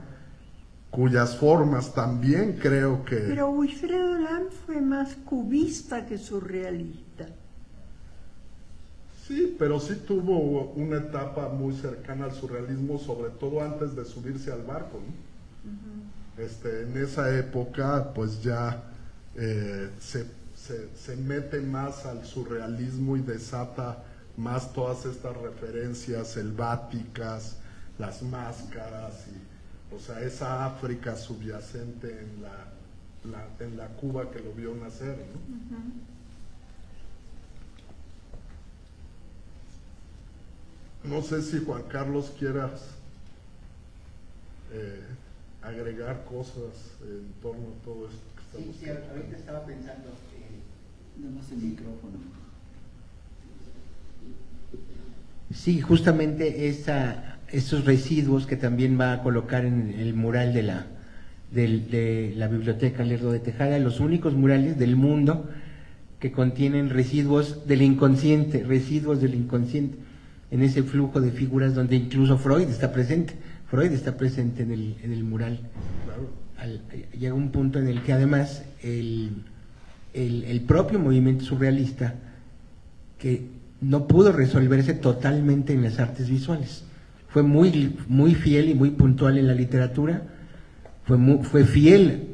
cuyas formas también creo que... Pero Wilfredo Lam fue más cubista que surrealista. Sí, pero sí tuvo una etapa muy cercana al surrealismo, sobre todo antes de subirse al barco, ¿no? En esa época, pues ya se mete más al surrealismo y desata más todas estas referencias selváticas, las máscaras, o sea, esa África subyacente en la Cuba que lo vio nacer, ¿no? No sé si Juan Carlos quieras agregar cosas en torno a todo esto que estamos Sí, ahorita estaba pensando, damos el micrófono. Sí, justamente esos residuos que también va a colocar en el mural de la Biblioteca Lerdo de Tejada, los únicos murales del mundo que contienen residuos del inconsciente, en ese flujo de figuras donde incluso Freud está presente en el mural. Claro. Llega un punto en el que además el propio movimiento surrealista, que no pudo resolverse totalmente en las artes visuales, fue muy fiel y muy puntual en la literatura, fue fiel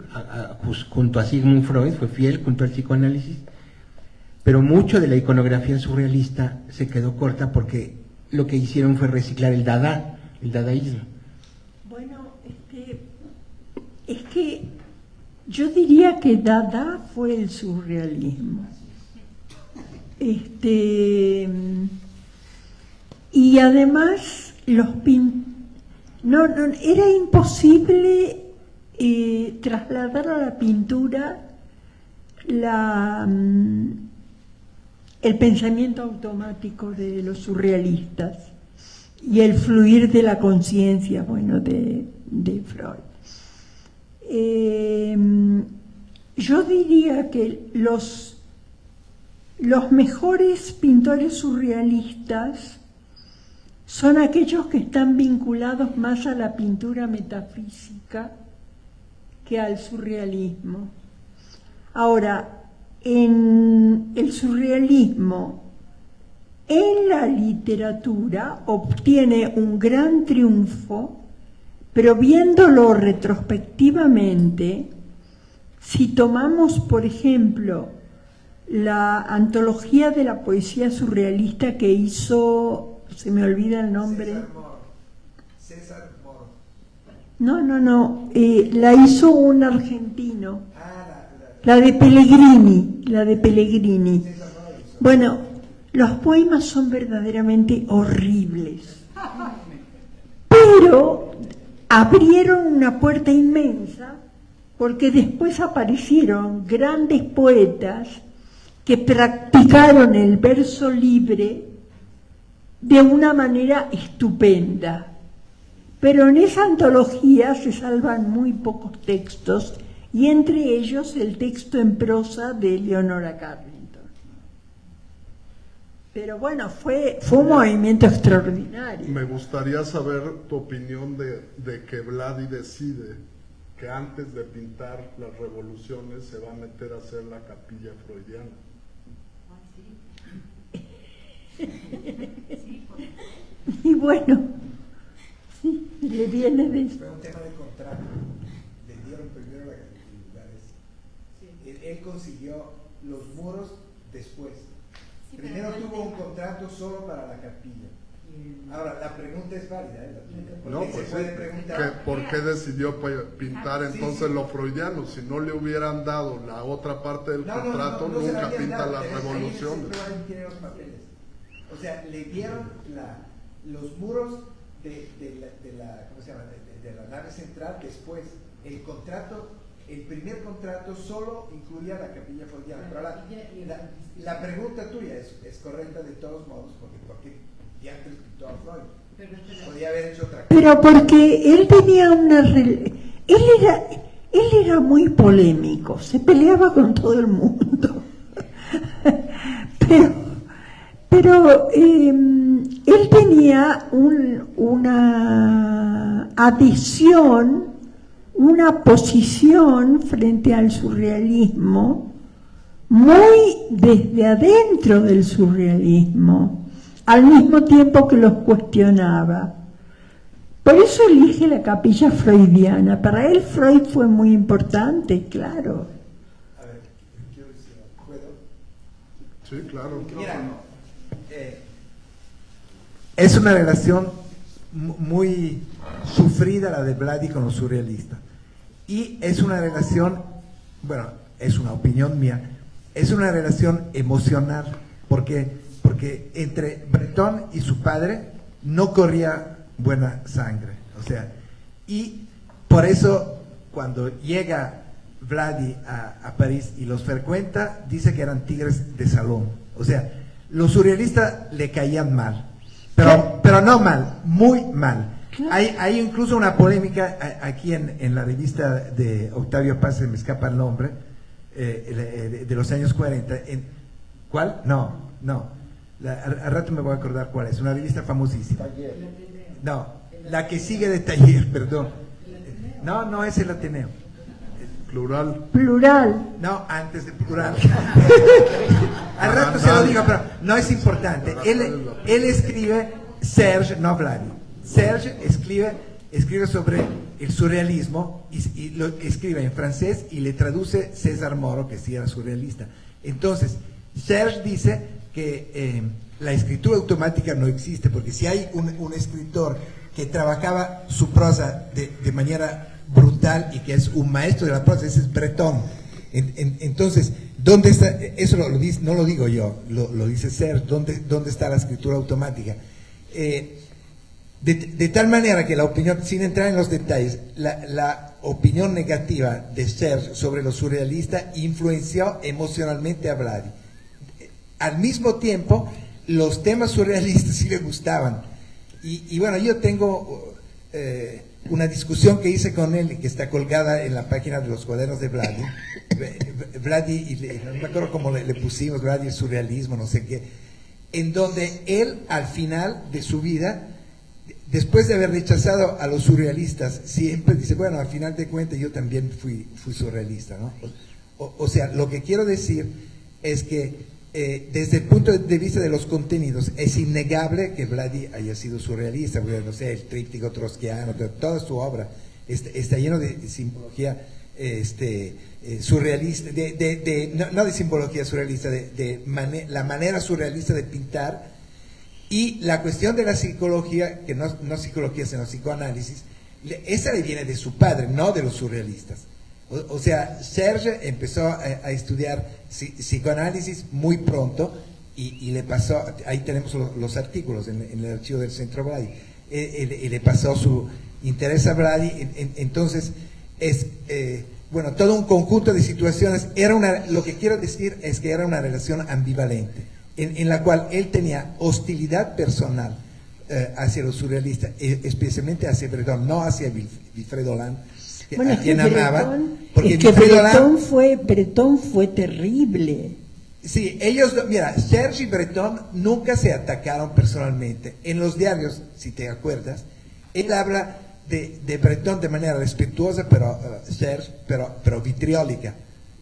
junto a Sigmund Freud, fue fiel junto al psicoanálisis, pero mucho de la iconografía surrealista se quedó corta porque lo que hicieron fue reciclar el dadaísmo. Bueno, es que yo diría que Dada fue el surrealismo. Y además era imposible trasladar a la pintura el pensamiento automático de los surrealistas y el fluir de la conciencia, bueno, de Freud. Yo diría que los mejores pintores surrealistas son aquellos que están vinculados más a la pintura metafísica que al surrealismo. Ahora, en el surrealismo, en la literatura, obtiene un gran triunfo, pero viéndolo retrospectivamente, si tomamos, por ejemplo, la antología de la poesía surrealista que hizo, se me olvida el nombre. César Moro. No, la hizo un argentino. La de Pellegrini. Bueno, los poemas son verdaderamente horribles, pero abrieron una puerta inmensa porque después aparecieron grandes poetas que practicaron el verso libre de una manera estupenda. Pero en esa antología se salvan muy pocos textos, y entre ellos el texto en prosa de Leonora Carrington. Pero bueno, fue un movimiento extraordinario. Me gustaría saber tu opinión de que Vladi decide que antes de pintar las revoluciones se va a meter a hacer la capilla freudiana. Y bueno, sí, le viene de eso. Fue un tema de contrato. Le dieron primero los lugares. Él consiguió los muros después. Sí, Primero pero tuvo un contrato solo para la capilla. Ahora, la pregunta es válida. No, Porque pues se puede sí, preguntar. ¿por qué decidió pintar Sí, entonces sí. lo freudiano? Si no le hubieran dado la otra parte del contrato, no se la nunca habían pinta dado, las pero ahí revoluciones. ahí tiene los papeles. O sea, le dieron los muros de la ¿cómo se llama? De la nave central después. El primer contrato solo incluía la capilla freudiana. Pero la pregunta tuya es correcta de todos modos, porque ya antes pintó a Freud. Podía haber hecho otra cosa. Pero porque él tenía él era muy polémico, se peleaba con todo el mundo. Pero él tenía una adhesión, una posición frente al surrealismo muy desde adentro del surrealismo, al mismo tiempo que los cuestionaba. Por eso elige la capilla freudiana. Para él Freud fue muy importante, claro. A ver, quiero decir, ¿puedo? Sí, claro. Mira, es una relación muy sufrida la de Vladi con los surrealistas. Y es una relación, bueno, es una opinión mía, es una relación emocional, porque entre Breton y su padre no corría buena sangre. O sea, y por eso cuando llega Vladi a París y los frecuenta, dice que eran tigres de salón. O sea, los surrealistas le caían mal, pero no mal, muy mal. Hay incluso una polémica aquí en la revista de Octavio Paz, se me escapa el nombre, de los años 40. ¿Cuál? No. Al rato me voy a acordar cuál es, una revista famosísima. No, la que sigue de Taller, perdón. No es el Ateneo. Plural. No, antes de Plural. Al rato se lo digo, pero no es importante. Él escribe, Serge, no Vladi. Serge escribe sobre el surrealismo y lo escribe en francés y le traduce César Moro, que sí era surrealista. Entonces, Serge dice que la escritura automática no existe, porque si hay un escritor que trabajaba su prosa de manera brutal y que es un maestro de la prosa, ese es Breton. Entonces, ¿dónde está? Eso lo dice, no lo digo yo, lo dice Serge. ¿Dónde está la escritura automática? De tal manera que la opinión, sin entrar en los detalles, la opinión negativa de Serge sobre lo surrealista influenció emocionalmente a Vladi. Al mismo tiempo, los temas surrealistas sí le gustaban. Y bueno, yo tengo una discusión que hice con él, que está colgada en la página de los cuadernos de Vladi. Vladi, no me acuerdo cómo le pusimos, Vladi el surrealismo, no sé qué, en donde él, al final de su vida, después de haber rechazado a los surrealistas, siempre dice, bueno, al final de cuentas yo también fui surrealista, ¿no? O sea, lo que quiero decir es que desde el punto de vista de los contenidos, es innegable que Vladi haya sido surrealista, porque, no sé, el tríptico trotskiano, toda su obra está lleno de simbología surrealista, no de simbología surrealista, la manera surrealista de pintar, y la cuestión de la psicología, que no psicología sino psicoanálisis, esa le viene de su padre, no de los surrealistas. O sea, Serge empezó a estudiar psicoanálisis muy pronto y le pasó, ahí tenemos los artículos en el archivo del Centro Vladi, y le pasó su interés a Vladi. Entonces es bueno, todo un conjunto de situaciones. Lo que quiero decir es que era una relación ambivalente en la cual él tenía hostilidad personal hacia los surrealistas, especialmente hacia Breton, no hacia Wilfredo Land, a quien amaba, porque Breton fue terrible. Sí, ellos, mira, Serge y Breton nunca se atacaron personalmente. En los diarios, si te acuerdas, él habla de Breton de manera respetuosa, pero vitriólica,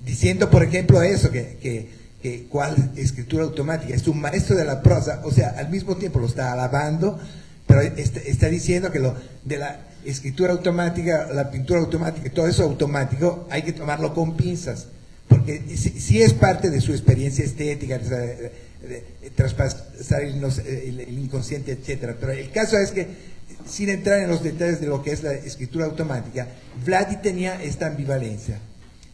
diciendo, por ejemplo, eso, que cuál escritura automática, es un maestro de la prosa. O sea, al mismo tiempo lo está alabando, pero está diciendo que de la escritura automática, la pintura automática, todo eso automático, hay que tomarlo con pinzas, porque sí es parte de su experiencia estética, de traspasar el inconsciente, etcétera. Pero el caso es que, sin entrar en los detalles de lo que es la escritura automática, Vladi tenía esta ambivalencia.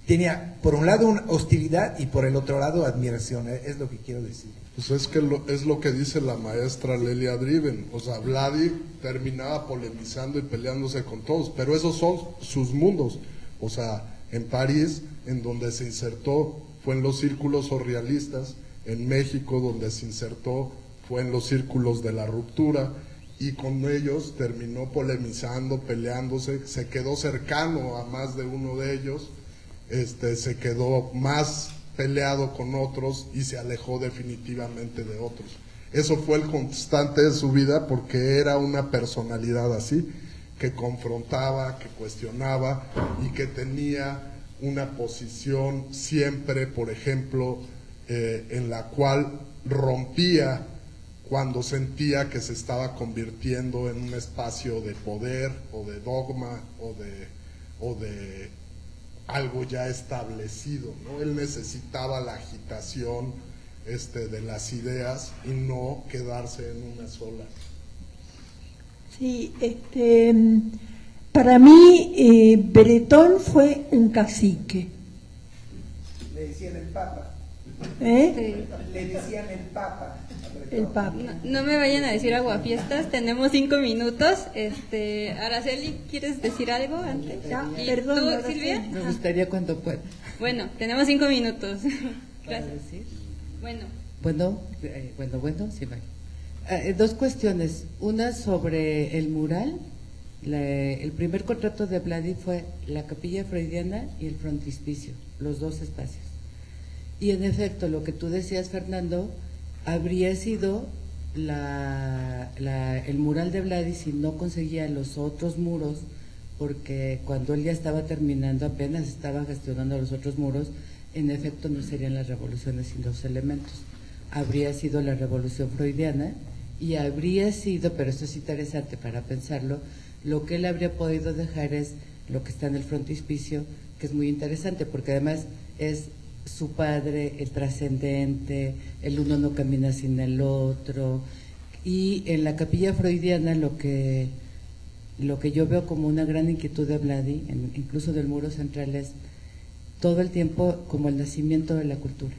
Tenía por un lado una hostilidad y por el otro lado admiración, es lo que quiero decir. Pues es lo que dice la maestra Lelia Driven. O sea, Vladi terminaba polemizando y peleándose con todos, pero esos son sus mundos. O sea, en París, en donde se insertó, fue en los círculos surrealistas. En México, donde se insertó, fue en los círculos de la ruptura, y con ellos terminó polemizando, peleándose, se quedó cercano a más de uno de ellos, se quedó más peleado con otros y se alejó definitivamente de otros. Eso fue el constante de su vida, porque era una personalidad así, que confrontaba, que cuestionaba y que tenía una posición siempre, por ejemplo, en la cual rompía cuando sentía que se estaba convirtiendo en un espacio de poder o de dogma o de algo ya establecido, ¿no? Él necesitaba la agitación de las ideas y no quedarse en una sola. Sí, para mí Breton fue un cacique. Le decían el Papa. ¿Eh? Le decían el Papa. El Papa. No me vayan a decir aguafiestas, tenemos 5 minutos. Araceli, ¿quieres decir algo antes? Ya, ¿Y perdón, tú, Araceli. Silvia? Me gustaría cuando pueda. Bueno, tenemos 5 minutos. ¿Para Gracias. decir? Bueno. Bueno, sí, vale. Dos cuestiones. Una sobre el mural El primer contrato de Vladi fue la capilla freudiana y el frontispicio, los dos espacios. Y en efecto, lo que tú decías, Fernando, habría sido el mural de Vladi si no conseguía los otros muros, porque cuando él ya estaba terminando, apenas estaba gestionando los otros muros, en efecto no serían las revoluciones sin los elementos. Habría sido la revolución freudiana y habría sido, pero esto es interesante para pensarlo, lo que él habría podido dejar es lo que está en el frontispicio, que es muy interesante, porque además es su padre, el trascendente, el uno no camina sin el otro, y en la capilla freudiana lo que yo veo como una gran inquietud de Vladi, incluso del muro central, es todo el tiempo como el nacimiento de la cultura.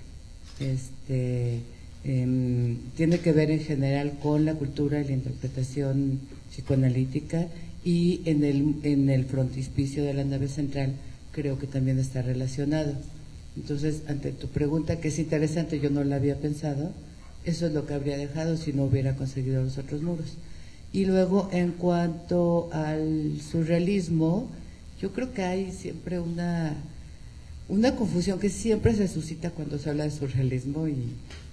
Tiene que ver en general con la cultura y la interpretación psicoanalítica, y en el frontispicio de la nave central creo que también está relacionado. Entonces, ante tu pregunta, que es interesante, yo no la había pensado, eso es lo que habría dejado si no hubiera conseguido los otros muros. Y luego, en cuanto al surrealismo, yo creo que hay siempre una confusión que siempre se suscita cuando se habla de surrealismo,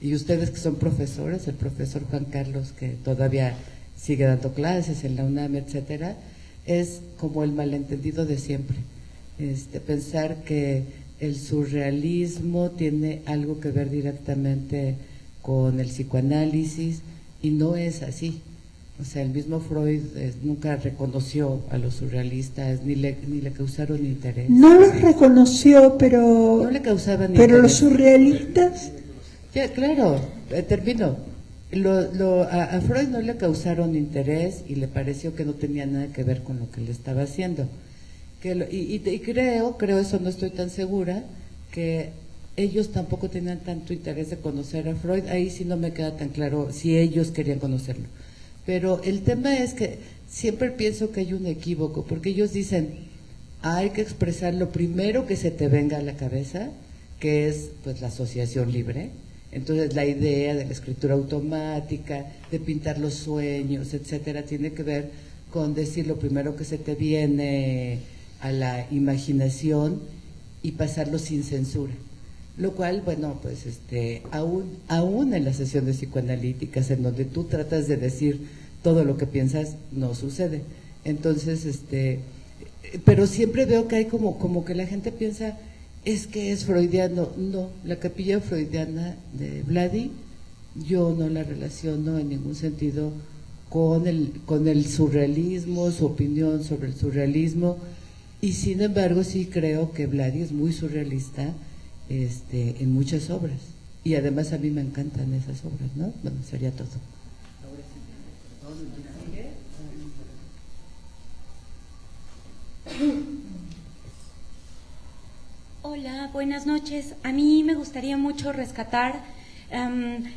y ustedes que son profesores, el profesor Juan Carlos, que todavía sigue dando clases en la UNAM, etcétera, es como el malentendido de siempre. Pensar que el surrealismo tiene algo que ver directamente con el psicoanálisis, y no es así. O sea, el mismo Freud nunca reconoció a los surrealistas, ni le causaron interés. No los reconoció, pero no le causaban pero interés. Los surrealistas. Ya, claro, termino. A Freud no le causaron interés y le pareció que no tenía nada que ver con lo que le estaba haciendo. Y creo, eso no estoy tan segura, que ellos tampoco tenían tanto interés de conocer a Freud. Ahí sí no me queda tan claro si ellos querían conocerlo. Pero el tema es que siempre pienso que hay un equívoco, porque ellos dicen, hay que expresar lo primero que se te venga a la cabeza, que es pues la asociación libre. Entonces la idea de la escritura automática, de pintar los sueños, etcétera, tiene que ver con decir lo primero que se te viene a la imaginación y pasarlo sin censura. Lo cual, bueno, pues aún en las sesiones psicoanalíticas en donde tú tratas de decir todo lo que piensas, no sucede. Entonces, pero siempre veo que hay como que la gente piensa, es que es freudiano. No, la capilla freudiana de Vladi yo no la relaciono en ningún sentido con el surrealismo, su opinión sobre el surrealismo, y sin embargo sí creo que Vladi es muy surrealista en muchas obras, y además a mí me encantan esas obras, ¿no? Bueno, sería todo. Hola, buenas noches. A mí me gustaría mucho rescatar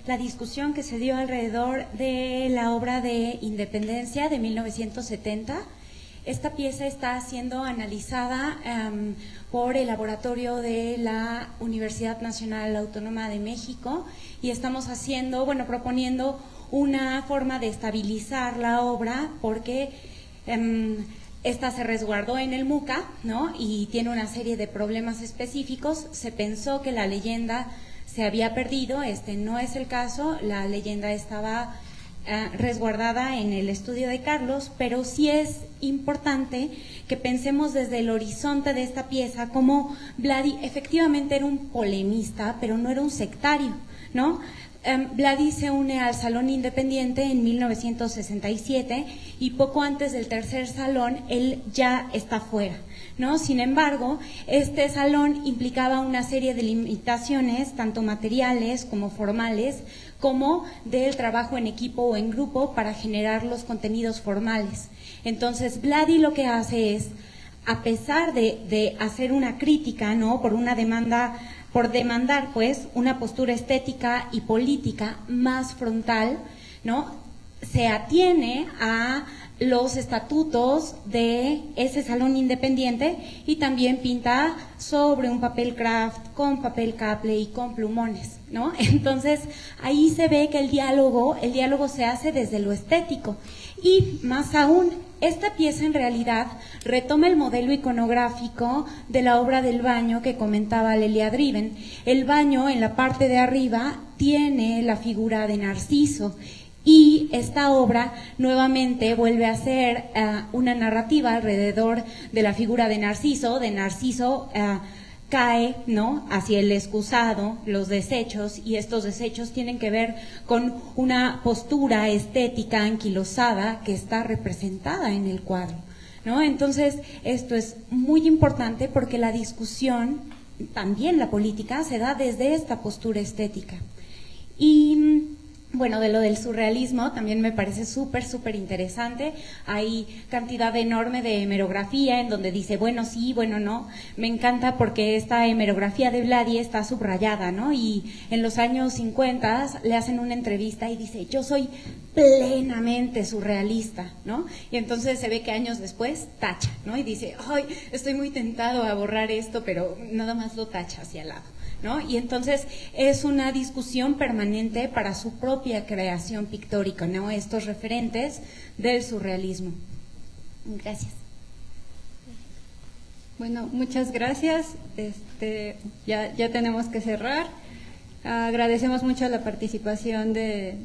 la discusión que se dio alrededor de la obra de Independencia de 1970. Esta pieza está siendo analizada por el laboratorio de la Universidad Nacional Autónoma de México, y estamos proponiendo una forma de estabilizar la obra, porque esta se resguardó en el MUCA, ¿no? Y tiene una serie de problemas específicos. Se pensó que la leyenda se había perdido, no es el caso, la leyenda estaba resguardada en el estudio de Carlos, pero sí es importante que pensemos desde el horizonte de esta pieza como Vladi efectivamente era un polemista, pero no era un sectario, ¿no? Vladi se une al Salón Independiente en 1967 y poco antes del tercer salón él ya está fuera, ¿no? Sin embargo, este salón implicaba una serie de limitaciones, tanto materiales como formales, como del trabajo en equipo o en grupo para generar los contenidos formales. Entonces, Vladi lo que hace es, a pesar de hacer una crítica, ¿no? por demandar pues una postura estética y política más frontal, ¿no? Se atiene a los estatutos de ese salón independiente y también pinta sobre un papel craft, con papel caple y con plumones, ¿no? Entonces ahí se ve que el diálogo se hace desde lo estético, y más aún esta pieza en realidad retoma el modelo iconográfico de la obra del baño que comentaba Lelia Driven. El baño en la parte de arriba tiene la figura de Narciso y esta obra nuevamente vuelve a ser una narrativa alrededor de la figura de Narciso. Cae, ¿no?, hacia el excusado, los desechos, y estos desechos tienen que ver con una postura estética anquilosada que está representada en el cuadro, ¿no? Entonces, esto es muy importante porque la discusión, también la política, se da desde esta postura estética. Y bueno, de lo del surrealismo también me parece súper interesante. Hay cantidad enorme de hemerografía en donde dice bueno sí, bueno no. Me encanta porque esta hemerografía de Vladi está subrayada, ¿no? Y en los años 50 le hacen una entrevista y dice, yo soy plenamente surrealista, ¿no? Y entonces se ve que años después tacha, ¿no? Y dice, ay, estoy muy tentado a borrar esto, pero nada más lo tacha hacia el lado, ¿no? Y entonces es una discusión permanente para su propia creación pictórica, ¿no? Estos referentes del surrealismo. Gracias. Bueno, muchas gracias. Ya tenemos que cerrar. Agradecemos mucho la participación de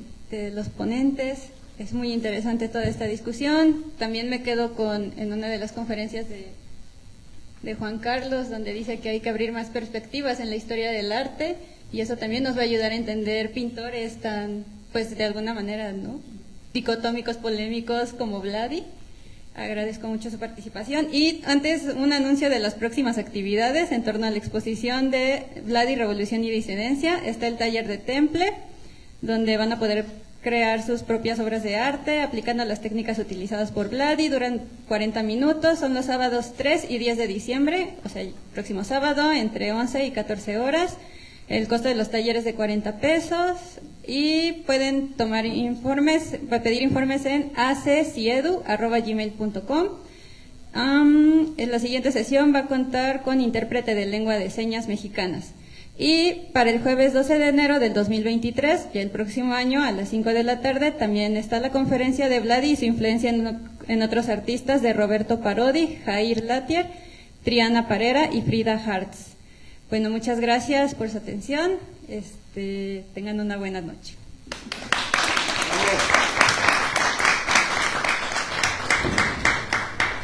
los ponentes. Es muy interesante toda esta discusión. También me quedo en una de las conferencias de Juan Carlos, donde dice que hay que abrir más perspectivas en la historia del arte, y eso también nos va a ayudar a entender pintores tan, pues de alguna manera, ¿no?, dicotómicos, polémicos como Vladi. Agradezco mucho su participación. Y antes, un anuncio de las próximas actividades en torno a la exposición de Vladi, Revolución y Disidencia. Está el taller de Temple, donde van a poder crear sus propias obras de arte aplicando las técnicas utilizadas por Vladi. Duran 40 minutos, son los sábados 3 y 10 de diciembre, o sea, el próximo sábado, entre 11 y 14 horas. El costo de los talleres de 40 pesos y pueden pedir informes en acciedu@gmail.com. En la siguiente sesión va a contar con intérprete de lengua de señas mexicanas. Y para el jueves 12 de enero del 2023, ya el próximo año, a las 5 de la tarde, también está la conferencia de Vladi y su influencia en otros artistas de Roberto Parodi, Jair Latier, Triana Parera y Frida Hartz. Bueno, muchas gracias por su atención. Tengan una buena noche.